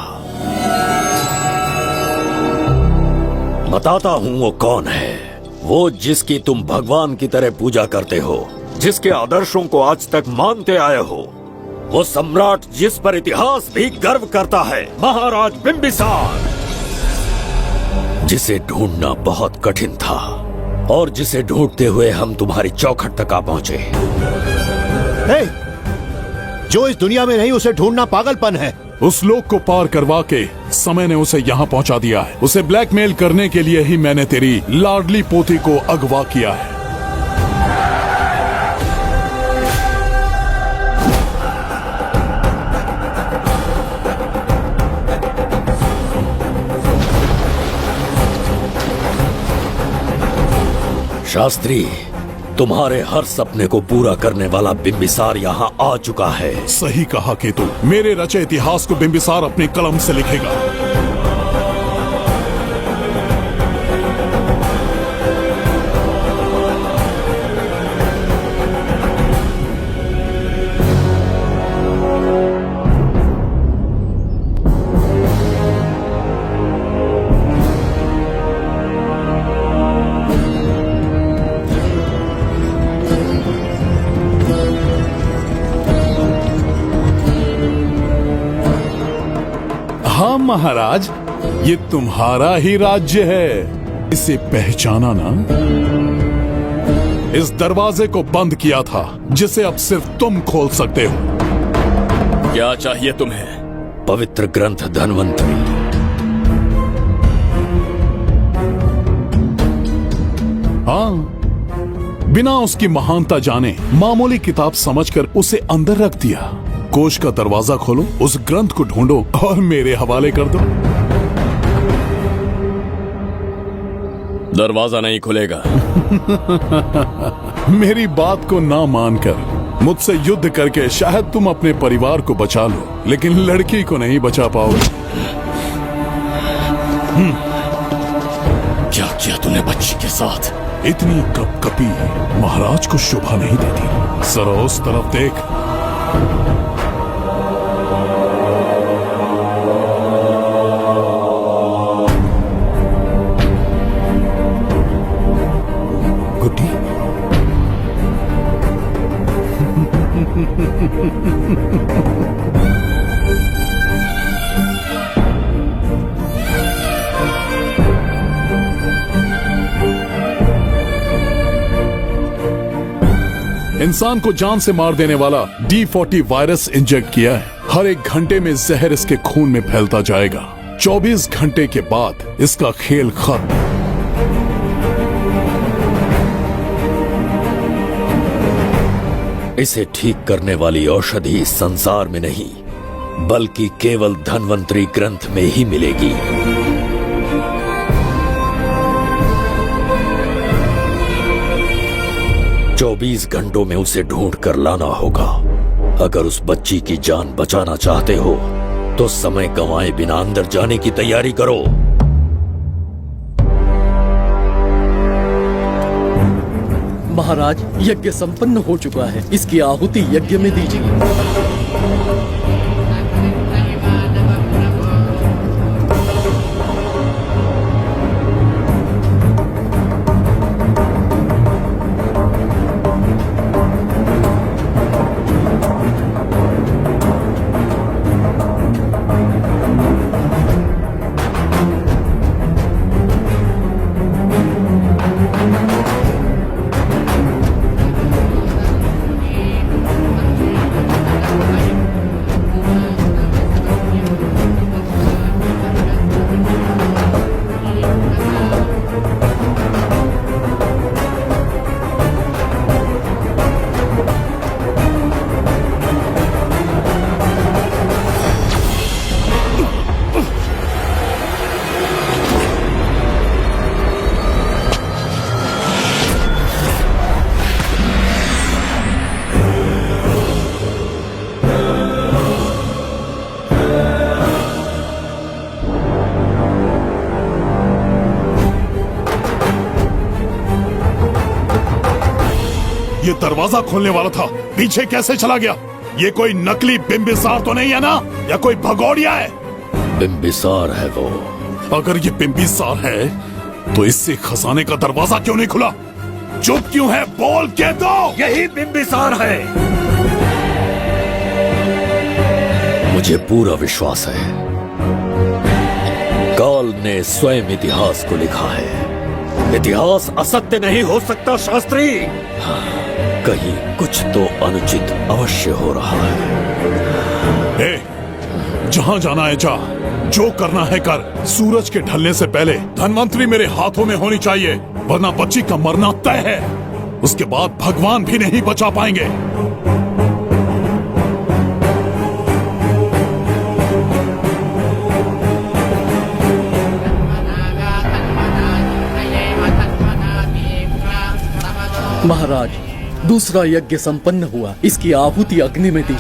बताता हूं वो कौन है। वो जिसकी तुम भगवान की तरह पूजा करते हो, जिसके आदर्शों को आज तक मानते आए हो, वो सम्राट जिस पर इतिहास भी गर्व करता है, महाराज बिंबिसार, जिसे ढूंढना बहुत कठिन था और जिसे ढूंढते हुए हम तुम्हारी चौखट तक आ पहुंचे। जो इस दुनिया में नहीं उसे ढूंढना पागलपन है। उस लोक को पार करवा के समय ने उसे यहाँ पहुंचा दिया है। उसे ब्लैकमेल करने के लिए ही मैंने तेरी लाडली पोती को अगवा किया है। शास्त्री, तुम्हारे हर सपने को पूरा करने वाला बिंबिसार यहाँ आ चुका है। सही कहा केतु। मेरे रचे इतिहास को बिंबिसार अपनी कलम से लिखेगा। हाँ महाराज, ये तुम्हारा ही राज्य है। इसे पहचाना ना? इस दरवाजे को बंद किया था जिसे अब सिर्फ तुम खोल सकते हो। क्या चाहिए तुम्हें? पवित्र ग्रंथ धन्वंतरी। हाँ, बिना उसकी महानता जाने मामूली किताब समझकर उसे अंदर रख दिया। कोष का दरवाजा खोलो, उस ग्रंथ को ढूंढो और मेरे हवाले कर दो। दरवाजा नहीं खुलेगा। मेरी बात को ना मानकर मुझसे युद्ध करके शायद तुम अपने परिवार को बचा लो, लेकिन लड़की को नहीं बचा पाओगे। क्या किया तूने बच्ची के साथ? इतनी कपकपी महाराज को शोभा नहीं देती। जरा उस तरफ देख। इंसान को जान से मार देने वाला D40 वायरस इंजेक्ट किया है। हर एक घंटे में जहर इसके खून में फैलता जाएगा। 24 घंटे के बाद इसका खेल खत्म। इसे ठीक करने वाली औषधि संसार में नहीं, बल्कि केवल धन्वंतरी ग्रंथ में ही मिलेगी। चौबीस घंटों में उसे ढूंढ कर लाना होगा। अगर उस बच्ची की जान बचाना चाहते हो तो समय गंवाए बिना अंदर जाने की तैयारी करो। महाराज, यज्ञ संपन्न हो चुका है। इसकी आहुति यज्ञ में दीजिए। दरवाजा खोलने वाला था, पीछे कैसे चला गया? ये कोई नकली बिंबिसार तो नहीं है ना, या कोई भगोड़िया है? बिंबिसार है वो। अगर ये बिंबिसार है तो इससे खजाने का दरवाजा क्यों नहीं खुला? चुप क्यों है? बोल के दो। यही बिंबिसार है। मुझे पूरा विश्वास है, काल ने स्वयं इतिहास को लिखा है। इतिहास असत्य नहीं हो सकता शास्त्री। हाँ, कहीं कुछ तो अनुचित अवश्य हो रहा है। जहां जाना है जा, जो करना है कर। सूरज के ढलने से पहले धनवंतरी मेरे हाथों में होनी चाहिए, वरना बच्ची का मरना तय है। उसके बाद भगवान भी नहीं बचा पाएंगे। महाराज, दूसरा यज्ञ संपन्न हुआ, इसकी आहुति अग्नि में दी।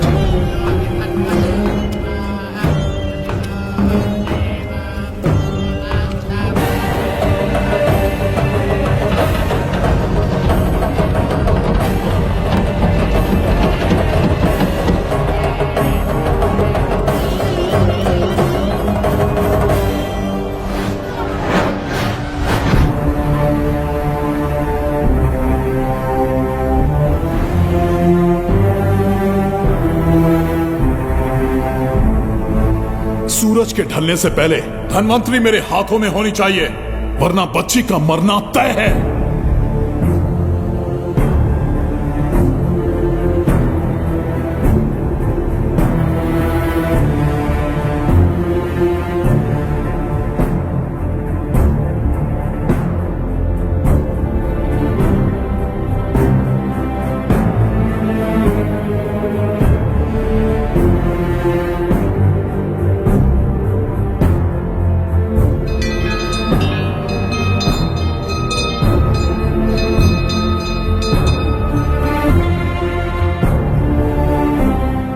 सूरज के ढलने से पहले धनवंतरी मेरे हाथों में होनी चाहिए, वरना बच्ची का मरना तय है।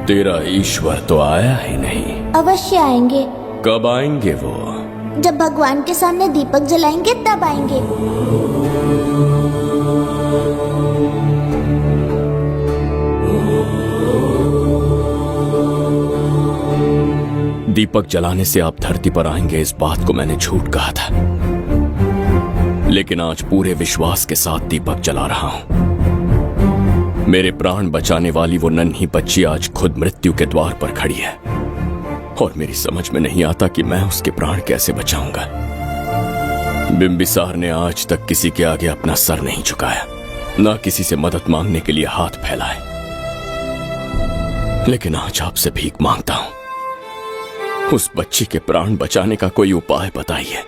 तेरा ईश्वर तो आया ही नहीं। अवश्य आएंगे। कब आएंगे वो? जब भगवान के सामने दीपक जलाएंगे तब आएंगे। दीपक जलाने से आप धरती पर आएंगे, इस बात को मैंने झूठ कहा था, लेकिन आज पूरे विश्वास के साथ दीपक जला रहा हूं। मेरे प्राण बचाने वाली वो नन्ही बच्ची आज खुद मृत्यु के द्वार पर खड़ी है, और मेरी समझ में नहीं आता कि मैं उसके प्राण कैसे बचाऊंगा। बिंबिसार ने आज तक किसी के आगे अपना सर नहीं झुकाया, ना किसी से मदद मांगने के लिए हाथ फैलाए, लेकिन आज आपसे भीख मांगता हूं। उस बच्ची के प्राण बचाने का कोई उपाय बताइए।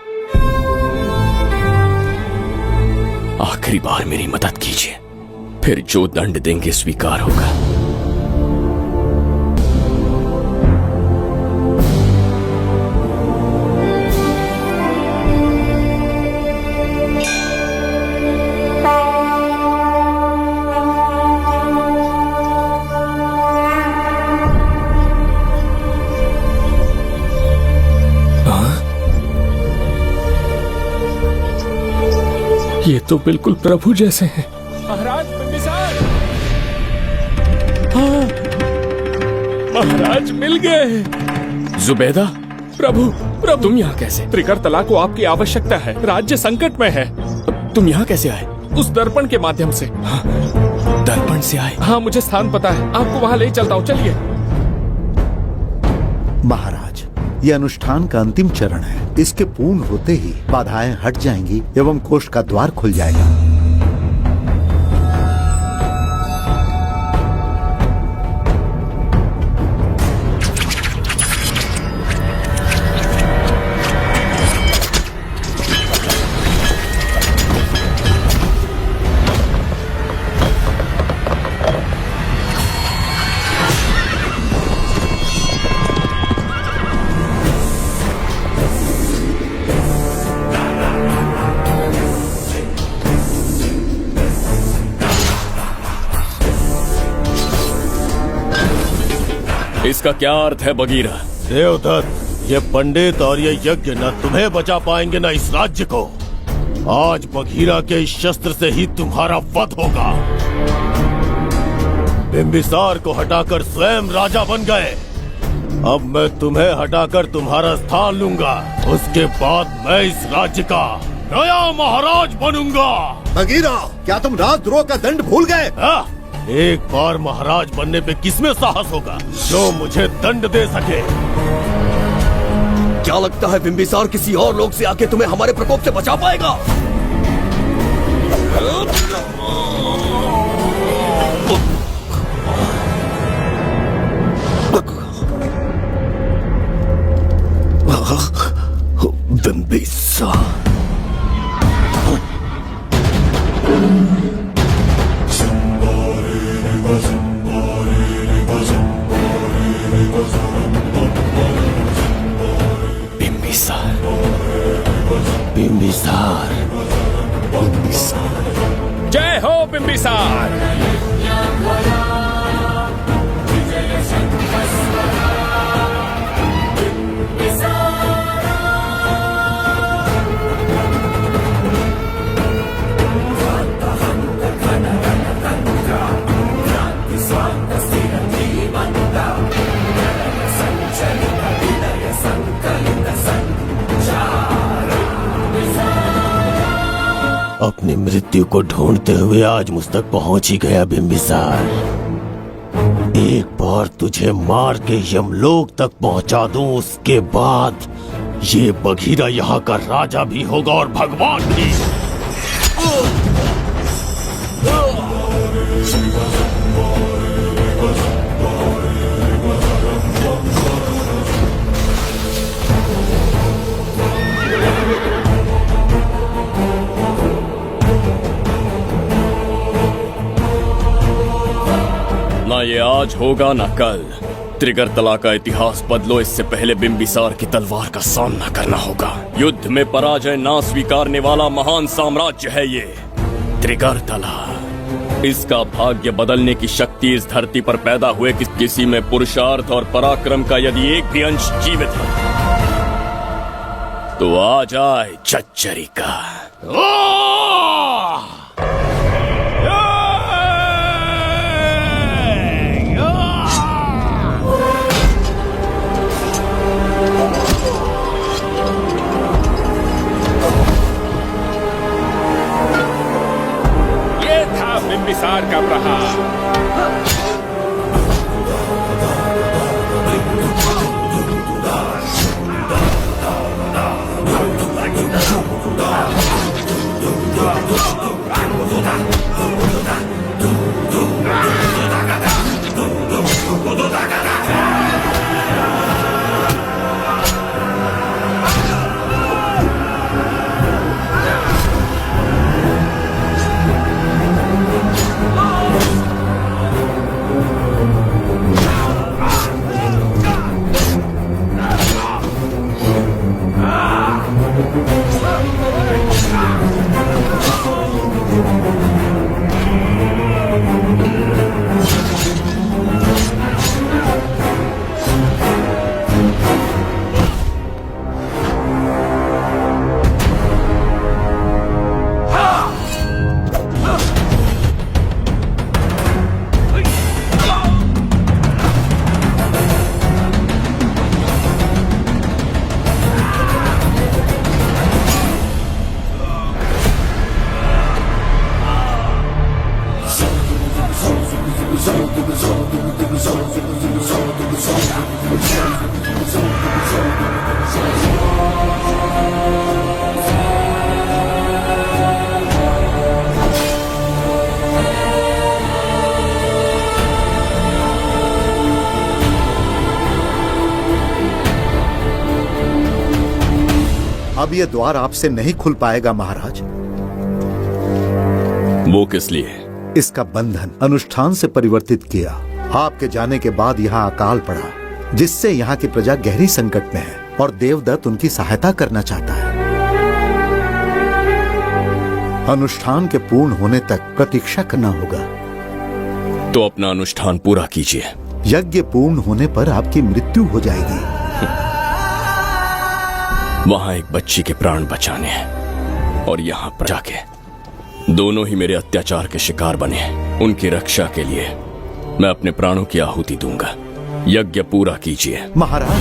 आखिरी बार मेरी मदद कीजिए, फिर जो दंड देंगे स्वीकार होगा। ये तो बिल्कुल प्रभु जैसे हैं। महाराज बिंबिसार! हाँ, महाराज मिल गए। जुबैदा, प्रभु तुम यहाँ कैसे? त्रिकर्तला को आपकी आवश्यकता है, राज्य संकट में है। तुम यहाँ कैसे आए? उस दर्पण के माध्यम से। हाँ, दर्पण से आए? हाँ, मुझे स्थान पता है, आपको वहाँ ले चलता हूँ, चलिए। महाराज, ये अनुष्ठान का अंतिम चरण है। इसके पूर्ण होते ही बाधाएं हट जाएंगी एवं कोष का द्वार खुल जाएगा। इसका क्या अर्थ है बगीरा? देवदत्त, ये पंडित और ये यज्ञ न तुम्हें बचा पाएंगे न इस राज्य को। आज बगीरा के इस शस्त्र से ही तुम्हारा वध होगा। बिंबिसार को हटाकर स्वयं राजा बन गए। अब मैं तुम्हें हटाकर तुम्हारा स्थान लूंगा। उसके बाद मैं इस राज्य का नया महाराज बनूंगा। बगीरा, क्या तुम राजद्रोह का दंड भूल गए? एक बार महाराज बनने पे किसमें साहस होगा जो मुझे दंड दे सके। क्या लगता है बिंबिसार किसी और लोग से आके तुम्हें हमारे प्रकोप से बचा पाएगा? बिंबिसार बिंबिसार, जय हो बिंबिसार। अपनी मृत्यु को ढूंढते हुए आज मुझ तक पहुंच ही गया बिंबिसार। एक बार तुझे मार के यमलोक तक पहुंचा दूं, उसके बाद ये बघीरा यहाँ का राजा भी होगा और भगवान भी। ना ये आज होगा ना कल। त्रिगर्तला का इतिहास बदलो, इससे पहले बिंबिसार की तलवार का सामना करना होगा। युद्ध में पराजय ना स्वीकारने वाला महान साम्राज्य है ये त्रिगर्तला। इसका भाग्य बदलने की शक्ति इस धरती पर पैदा हुए कि किसी में पुरुषार्थ और पराक्रम का यदि एक भी अंश जीवित है तो आ जाए झज्जरी का। बिंबिसार का प्रहार। अब ये द्वार आपसे नहीं खुल पाएगा महाराज। वो किस लिए? इसका बंधन अनुष्ठान से परिवर्तित किया। आपके जाने के बाद यहाँ अकाल पड़ा, जिससे यहाँ की प्रजा गहरी संकट में है और देवदत्त उनकी सहायता करना चाहता है। अनुष्ठान के पूर्ण होने तक प्रतीक्षा करना होगा। तो अपना अनुष्ठान पूरा कीजिए। यज्ञ पूर्ण होने पर आपकी मृत्यु हो जाएगी। वहां एक बच्ची के प्राण बचाने हैं और यहाँ पर जाके दोनों ही मेरे अत्याचार के शिकार बने। उनकी रक्षा के लिए मैं अपने प्राणों की आहुति दूंगा। यज्ञ पूरा कीजिए। महाराज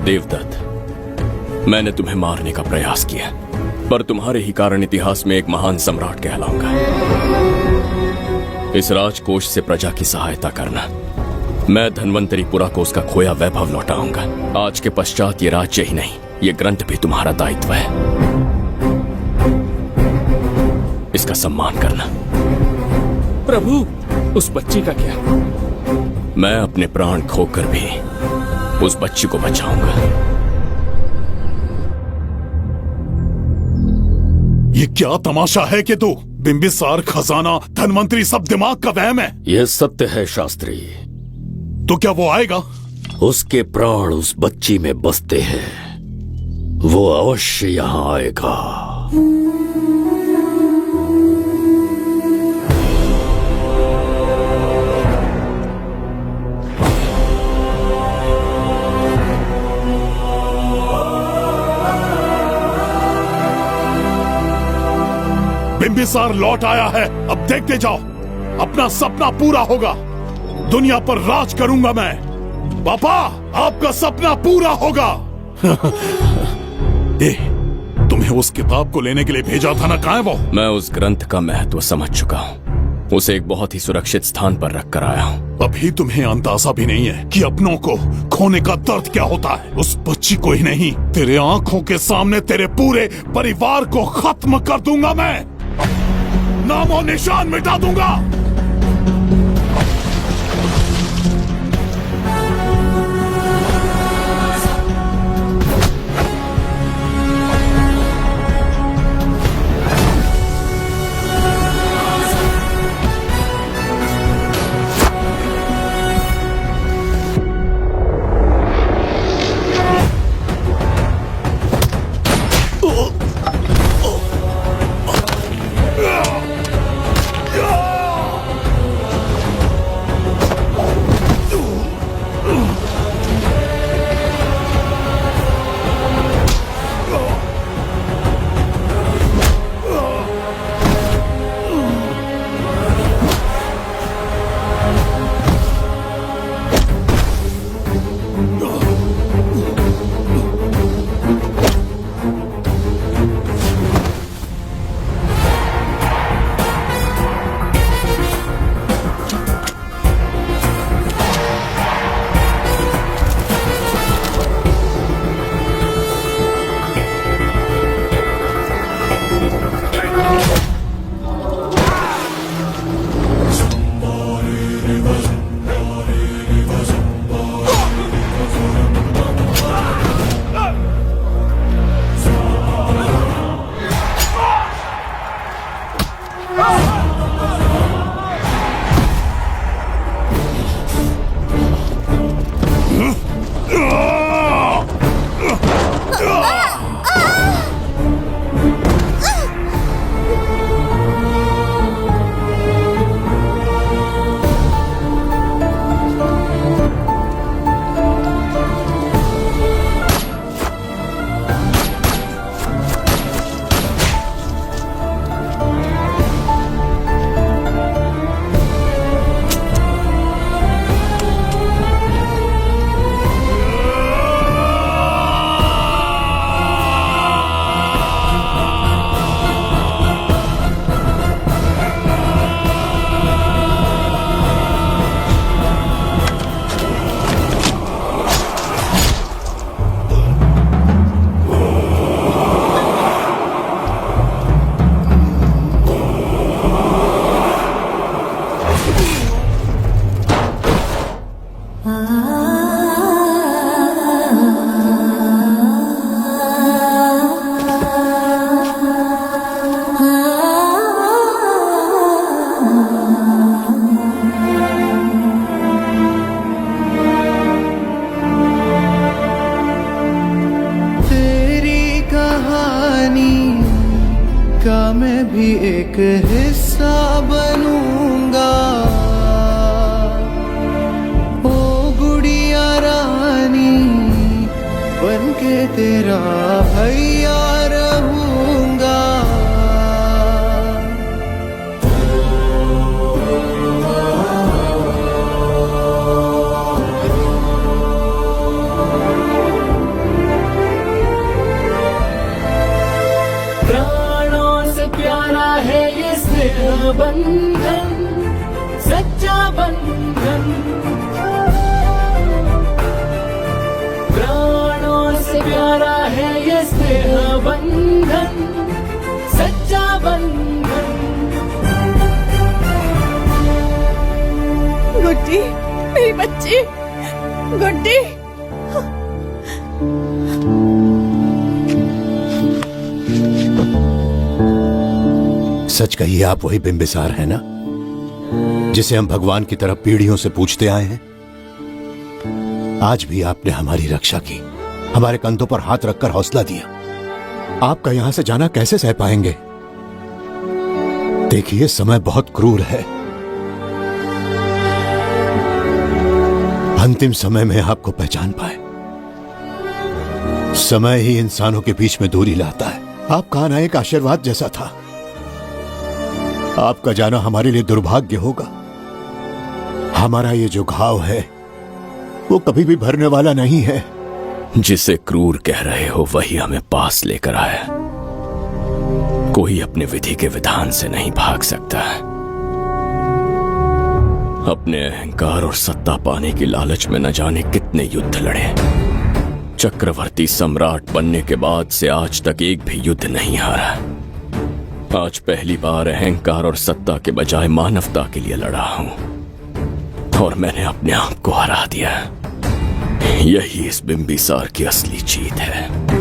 देवदत्त, मैंने तुम्हें मारने का प्रयास किया, पर तुम्हारे ही कारण इतिहास में एक महान सम्राट कहलाऊंगा। इस राजकोष से प्रजा की सहायता करना। मैं धन्वंतरीपुरा को उसका खोया वैभव लौटाऊंगा। आज के पश्चात ये राज्य ही नहीं, ये ग्रंथ भी तुम्हारा दायित्व है। इसका सम्मान करना। प्रभु, उस बच्ची का क्या? मैं अपने प्राण खोकर भी उस बच्ची को बचाऊंगा। ये क्या तमाशा है कि तू बिंबिसार, खजाना, धनवंतरी सब दिमाग का वहम है? यह सत्य है शास्त्री। तो क्या वो आएगा? उसके प्राण उस बच्ची में बसते हैं, वो अवश्य यहाँ आएगा। बिंबिसार लौट आया है, अब देखते जाओ, अपना सपना पूरा होगा। दुनिया पर राज करूंगा मैं। पापा, आपका सपना पूरा होगा। तुम्हें उस किताब को लेने के लिए भेजा था ना, कहाँ है वो? मैं उस ग्रंथ का महत्व समझ चुका हूँ। उसे एक बहुत ही सुरक्षित स्थान पर रख कर आया हूँ। अभी तुम्हें अंदाजा भी नहीं है कि अपनों को खोने का दर्द क्या होता है। उस बच्ची को ही नहीं, तेरे आंखों के सामने तेरे पूरे परिवार को खत्म कर दूंगा मैं। नामो निशान मिटा दूंगा। मैं भी एक हिस्सा बनूंगा। ओ गुड़िया रानी बनके तेरा भैया रहूंगा। प्राणों से प्यारा है ये स्नेह बंधन, सच्चा बंधन। प्राणों से प्यारा है ये स्नेह बंधन, सच्चा बंधन। गुड्डी, मेरी बच्ची, गुड्डी। सच कहिए, आप वही बिंबिसार है ना, जिसे हम भगवान की तरफ पीढ़ियों से पूछते आए हैं। आज भी आपने हमारी रक्षा की, हमारे कंधों पर हाथ रखकर हौसला दिया। आपका यहां से जाना कैसे सह पाएंगे? देखिए, समय बहुत क्रूर है। अंतिम समय में आपको पहचान पाए। समय ही इंसानों के बीच में दूरी लाता है। आपका आना एक आशीर्वाद जैसा था। आपका जाना हमारे लिए दुर्भाग्य होगा। हमारा ये जो घाव है वो कभी भी भरने वाला नहीं है। जिसे क्रूर कह रहे हो वही हमें पास लेकर आया। कोई अपने विधि के विधान से नहीं भाग सकता। अपने अहंकार और सत्ता पाने की लालच में न जाने कितने युद्ध लड़े। चक्रवर्ती सम्राट बनने के बाद से आज तक एक भी युद्ध नहीं हारा। आज पहली बार अहंकार और सत्ता के बजाय मानवता के लिए लड़ा हूं, और मैंने अपने आप को हरा दिया। यही इस बिंबिसार की असली जीत है।